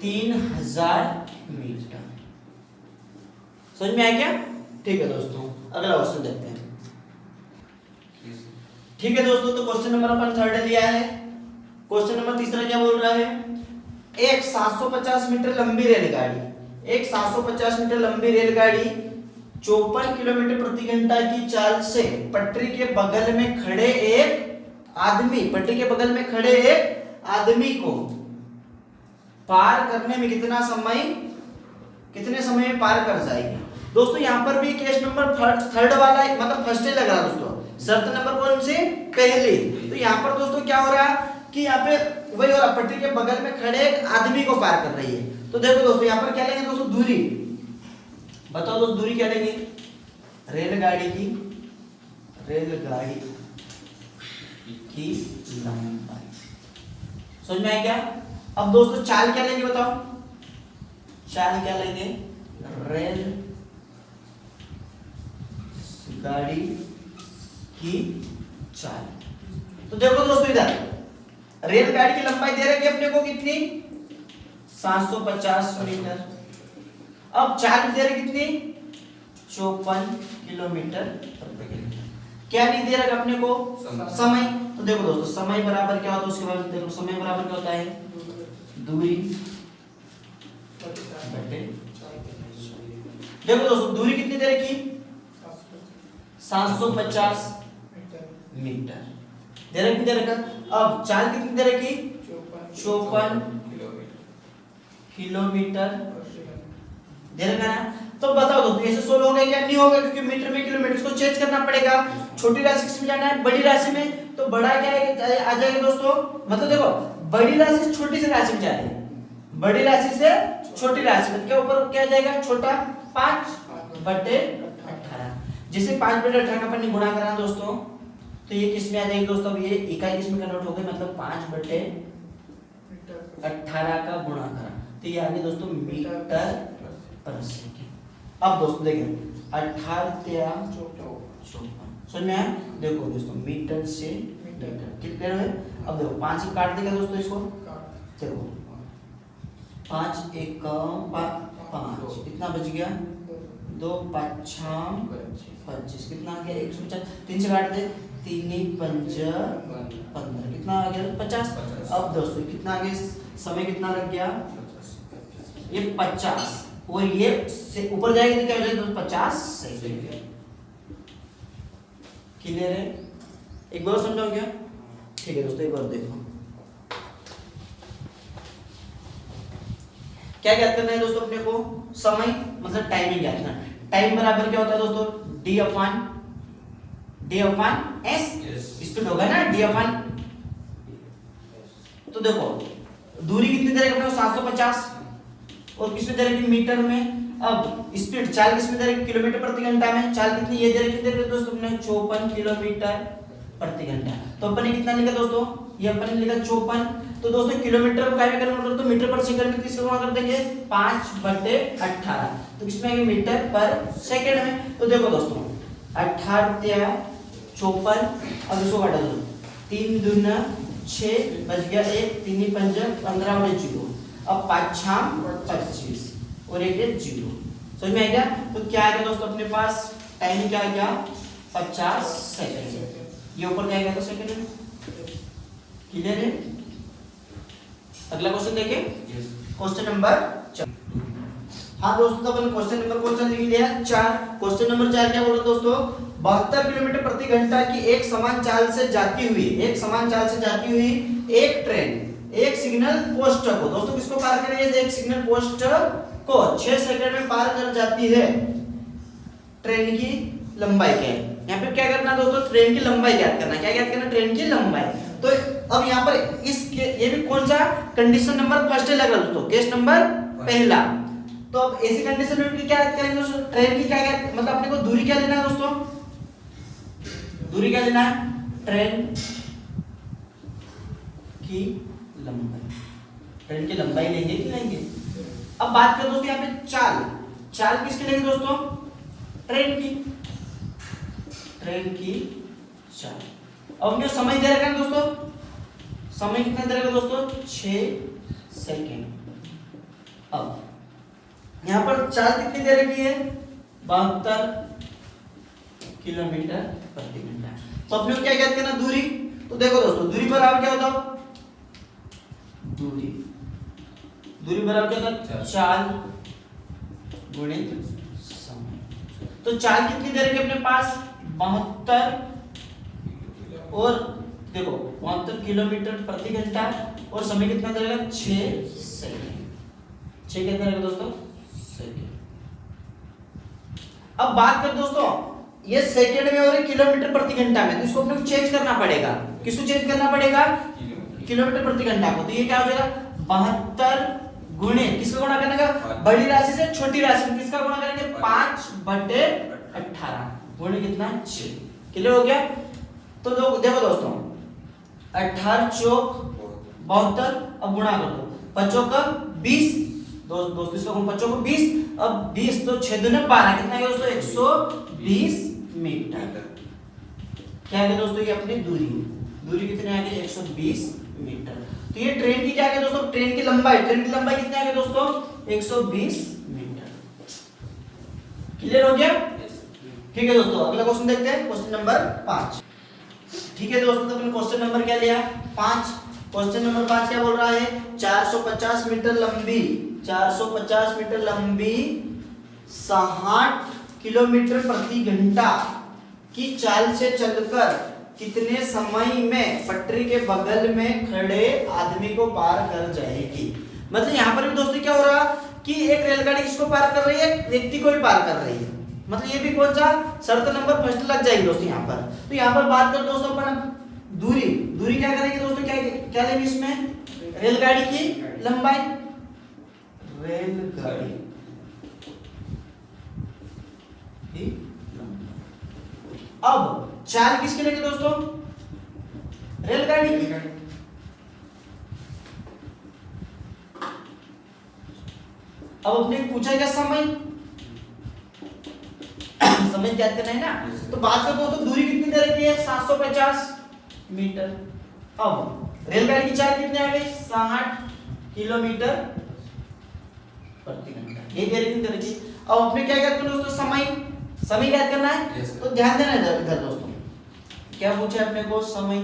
3000 मीटर। समझ में आया क्या? ठीक है दोस्तों, अगला क्वेश्चन देखते हैं। ठीक है दोस्तों, तो क्वेश्चन नंबर अपन थर्ड लिया है। क्वेश्चन नंबर तीसरा क्या बोल रहा है, एक 750 मीटर लंबी रेलगाड़ी, एक 750 मीटर लंबी रेलगाड़ी 54 किलोमीटर प्रति घंटा की चाल से पटरी के बगल में खड़े एक आदमी, पटरी के बगल में खड़े एक आदमी को पार करने में कितने समय में पार कर जाएगी। दोस्तों यहाँ पर भी केस नंबर थर्ड वाला मतलब फर्स्ट लग रहा है दोस्तों, शर्त नंबर कौन सी, पहली। तो यहाँ पर दोस्तों क्या हो रहा है कि यहाँ पे वही हो रहा, पटरी के बगल में खड़े एक आदमी को पार कर रही है। तो देखो दोस्तों यहाँ पर क्या लेंगे दोस्तों, दूरी। बताओ दोस्तों दूरी क्या लेंगे, रेलगाड़ी की लंबाई। समझ में आया क्या। अब दोस्तों चाल क्या लेंगे बताओ, चाल क्या लेंगे, रेल गाड़ी की चाल। तो देखो दोस्तों इधर रेलगाड़ी की लंबाई दे रखी है अपने को कितनी, 750 मीटर। अब चाल दे रही कितनी, 54 किलोमीटर प्रति घंटा। क्या नहीं दे रखा अपने को, समय। तो देखो दोस्तों समय बराबर क्या होता है, उसके बाद देखो समय बराबर क्या होता है, दूरी बटे। देखो दोस्तों दूरी कितनी दे रखी, 750 मीटर दे रखा। अब चाल कितनी दे रखी, 54 किलोमीटर दे रखा ना। तो बताओ दोस्तों ऐसे सोल्व होगा क्या, नहीं होगा, क्योंकि मीटर में किलोमीटर को चेंज करना पड़ेगा। छोटी राशि किसमें जाना है, बड़ी राशि में। तो बड़ा क्या है आ जाएगा दोस्तों, मतलब देखो बड़ी राशि से छोटी सी राशि में जा रही है, बड़ी राशि से छोटी राशि में क्या ऊपर क्या जाएगा, छोटा 5/18। जिसे 5/18 का अपन गुणा करा दोस्तों, तो ये किस में आ जाएगी दोस्तों, ये इकाई किस में कन्वर्ट हो गई, मतलब 5/18 का गुणा करा, तो ये आ गया दोस्तों मीटर पर सेकंड। अब दोस्तों देखें 18 समझ में आया। देखो दोस्तों मीटर से मीटर कितने है, अब देखो 5 से काट देगा दोस्तों इसको, देखो 5 1 5 कितना बच गया, 2 5 6 25 कितना आ गया, 150। 3 से काट दे, 3 5 15 कितना आ गया, 50। अब दोस्तों कितना आ गया, समय कितना लग गया, ये 50 और ये से ऊपर जाएगी तो क्या हो जाएगा 50 सेकंड। क्लियर है, एक बार समझाओ क्या, ठीक है दोस्तों एक बार देखो क्या ज्ञात करना है दोस्तों अपने को, समय मतलब टाइमिंग ज्ञात करना। टाइम बराबर क्या होता है दोस्तों, d अपॉन s, स्पीड होगा ना d अपॉन। तो देखो दूरी कितनी दे रखी है, 750 और किसमें दे रखी, मीटर में। अब स्पीड चाल किसमें दे रखी, किलोमीटर प्रति घंटा में। चाल कितनी ये दे रखी दोस्तों अपने 54 किलोमीटर प्रति घंटा। तो अपन ने कितना लिखा दोस्तों, ये अपन ने लिखा 54। तो दोस्तों किलोमीटर को काय में कन्वर्ट करो तो मीटर पर सेकंड में किससे गुणा कर देंगे, 5/18। तो किसमें आएगा, मीटर पर सेकंड में। तो देखो दोस्तों 18 54, अब इसको काटा दो, 3 दूना 6 बच गया 1, 3 5 15 और 0। अब 5 6 25 और एक 0। समझ में आ गया। तो क्या आएगा दोस्तों अपने पास, टाइम क्या आ गया 50 सेकंड। ये ऊपर क्या आएगा तो सेकंड में। क्लियर है। अगला क्वेश्चन देखें, क्वेश्चन नंबर 4। हाँ दोस्तों तो अपन क्वेश्चन नंबर कौन सा लिख लिया, 4। क्वेश्चन नंबर 4 क्या बोल रहा है दोस्तों, 72 किलोमीटर प्रति घंटा की एक समान चाल से जाती हुई एक ट्रेन एक सिग्नल पोस्ट को, दोस्तों किसको पार कर रही है, एक सिग्नल पोस्ट को 6 सेकंड में पार कर जाती है। ट्रेन की लंबाई क्या है, यहाँ पे क्या करना है दोस्तों, ट्रेन की लंबाई ज्ञात करना। क्या ज्ञात करना, ट्रेन की लंबाई। तो अब यहाँ पर ये भी कौन सा कंडीशन नंबर फर्स्ट लग रहा है दोस्तों, केस नंबर पहला। तो अब ऐसी कंडीशन में क्या करेंगे दोस्तों, ट्रेन की क्या मतलब अपने को दूरी क्या लेना है दोस्तों, दूरी क्या लेना है, ट्रेन की लंबाई। ट्रेन की लंबाई लेंगे कि लेंगे। अब बात करें दोस्तों यहाँ पे चाल किसकी लेंगे दोस्तों, ट्रेन की चाल। अब हमें समय दे रखा है दोस्तों, समय कितना दे रखा है दोस्तों, 6 सेकंड। अब यहाँ पर चाल कितनी दे रखी है, 72 किलोमीटर प्रति घंटा। तो अपने क्या कहते हैं ना, दूरी। तो देखो दोस्तों दूरी बराबर क्या होता है, दूरी बराबर क्या होता है, चाल गुणित समय। तो चाल कितनी दे रखी है अपने पास 72 और देखो 72 किलोमीटर प्रति घंटा और समय कितना दे रखा 6 सेकंड। 6 कितना रहेगा दोस्तों सेकंड। अब बात करें दोस्तों ये सेकंड में और किलोमीटर प्रति घंटा में, तो इसको अपने को चेंज करना पड़ेगा। किसको चेंज करना पड़ेगा किलोमीटर प्रति घंटा को। तो ये क्या हो जाएगा 72 गुणे किसका गुणा करने का बड़ी राशि से छोटी राशि में किसका गुणा करेंगे 5/18 गुणे कितना 6। क्लियर हो गया। तो देखो दोस्तों 18 चौक 72 अब गुणा कर दो 5 चौक 20 दोस्तों इसका गुण 5 चौक 20 अब 20 तो 6 दूने 12 कितना है दोस्तों 120 मीटर। क्या है दोस्तों ये अपनी दूरी कितनी आ गई 120 मीटर। तो ये ट्रेन की क्या है दोस्तों ट्रेन की लंबाई कितनी आ गई दोस्तों 120 मीटर। क्लियर हो गया। ठीक है दोस्तों अगला क्वेश्चन देखते हैं क्वेश्चन नंबर 5। ठीक है दोस्तों तो अपने क्वेश्चन नंबर क्या लिया 5। क्वेश्चन नंबर 5 क्या बोल रहा है 450 मीटर लंबी 60 किलोमीटर प्रति घंटा की चाल से चलकर कितने समय में पटरी के बगल में खड़े आदमी को पार कर जाएगी। मतलब यहाँ पर भी दोस्तों क्या हो रहा कि एक रेलगाड़ी किसको पार कर रही है व्यक्ति को ही पार कर रही है। मतलब ये भी कौन सा शर्त नंबर फर्स्ट लग जाएगी दोस्तों यहाँ पर। तो यहाँ पर बात कर दोस्तों अपन दूरी क्या करेंगे दोस्तों क्या लेंगे इसमें रेलगाड़ी की लंबाई रेलगाड़ी अब चाल किसके लेंगे दोस्तों रेलगाड़ी की। अब अपने पूछा क्या समय ज्ञात करना है ना। तो बात कर दोस्तों दूरी कितनी दे रखी है 750 मीटर। अब रेलगाड़ी की चाल कितनी आ गई 60 किलोमीटर प्रति घंटा ये दे रखी। अब अपने क्या ज्ञात करना दोस्तों समय ज्ञात करना है। तो ध्यान देना इधर दोस्तों क्या पूछा अपने को समय।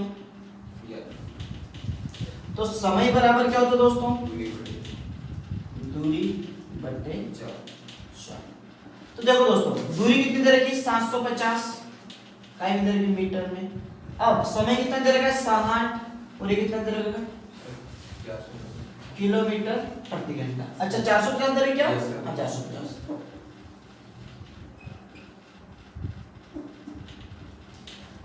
तो समय बराबर क्या होता है दोस्तों दूरी बटे 4। तो देखो दोस्तों दूरी कितनी दे रखी 750 काय दे रखी मीटर में। अब समय कितना दे रखा है 60 और ये कितना दे रखा किलोमीटर प्रति घंटा। अच्छा 450 दे रखी क्या 450।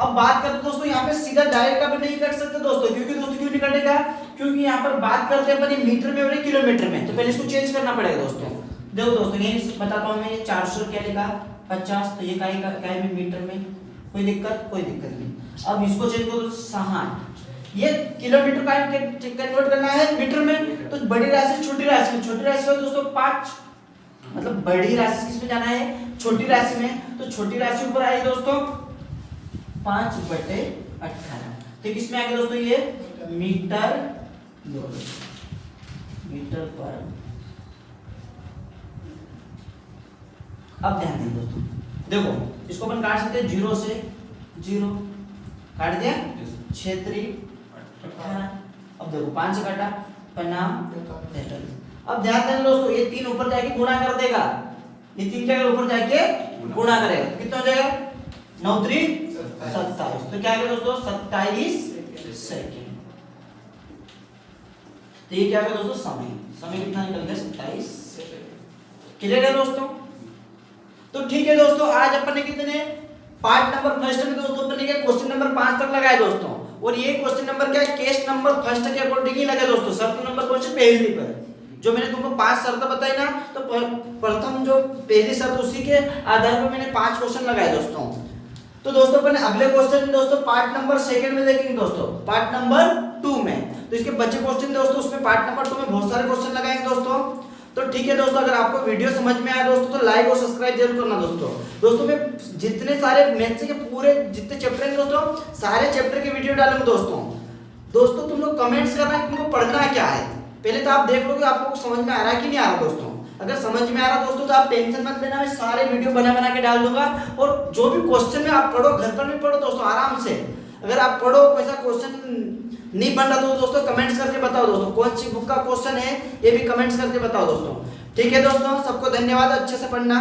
अब बात करते दोस्तों यहाँ पे सीधा डायरेक्ट अपन नहीं कर सकते दोस्तों क्योंकि दोस्तों क्यों नहीं कटेगा क्योंकि यहाँ पर बात करते हैं अपन मीटर में और किलोमीटर में। तो पहले इसको चेंज करना पड़ेगा दोस्तों। देखो दोस्तों ये बताता हूँ मैं ये 400 क्या लिखा 50 तो ये काय में मीटर में कोई दिक्कत नहीं। अब इसको चेंज करो 60 ये किलोमीटर का कन्वर्ट करना है मीटर में। तो बड़ी राशि छोटी राशि हो दोस्तों 5 मतलब बड़ी राशि किस में जाना है छोटी राशि में। तो छोटी राशि ऊपर आई दोस्तों 5/18 तो किस में आ गया दोस्तों ये मीटर पर। अब ध्यान दें दोस्तों देखो इसको अपन काट सकते हैं 0 से 0 काट दिया 6 3 18। अब देखो 5 से काटा 45। अब ध्यान देना दोस्तों ये 3 ऊपर जाके गुणा कर देगा। ये 3 क्या ऊपर जाके गुणा करेगा कितना हो जाएगा 9 3 27। तो क्या है दोस्तों 27 सेकंड। तो ये क्या है दोस्तों समय कितना निकल गया 27 सेकंड। क्लियर है दोस्तों। तो ठीक है दोस्तों आज अपन ने कितने पार्ट नंबर फर्स्ट में दोस्तों अपन ने क्वेश्चन नंबर 5 तक लगाए दोस्तों। और ये क्वेश्चन नंबर क्या है केस नंबर फर्स्ट के अकॉर्डिंग ही लगा दोस्तों। शर्त नंबर क्वेश्चन पहली पर जो मैंने तुमको 5 शर्त बताई ना तो प्रथम जो पहली शर्त उसी के आधार पर मैंने 5 क्वेश्चन लगाए दोस्तों। तो दोस्तों अपन अगले क्वेश्चन में दोस्तों पार्ट नंबर सेकंड में देखेंगे दोस्तों पार्ट नंबर 2 में। तो इसके बचे क्वेश्चन दोस्तों उसमें पार्ट नंबर 2 में बहुत सारे क्वेश्चन लगाएंगे दोस्तों। तो ठीक है दोस्तों अगर आपको वीडियो समझ में आया दोस्तों तो लाइक और सब्सक्राइब जरूर करना दोस्तों मैं जितने सारे मैथ्स के पूरे जितने चैप्टर हैं दोस्तों सारे चैप्टर के वीडियो डालूंगा दोस्तों तुम लोग कमेंट्स करना है तुमको पढ़ना क्या है। पहले तो आप देख लो कि आपको समझ में आ रहा है कि नहीं आ रहा दोस्तों। अगर समझ में आ रहा दोस्तों तो आप टेंशन मत लेना मैं सारे वीडियो बना के डाल दूंगा। और जो भी क्वेश्चन है आप पढ़ो घर पर भी पढ़ो दोस्तों आराम से। अगर आप पढ़ो कोई सा क्वेश्चन नहीं बन रहा तो दोस्तों कमेंट्स करके बताओ दोस्तों कौन सी बुक का क्वेश्चन है ये भी कमेंट्स करके बताओ दोस्तों। ठीक है दोस्तों सबको धन्यवाद अच्छे से पढ़ना।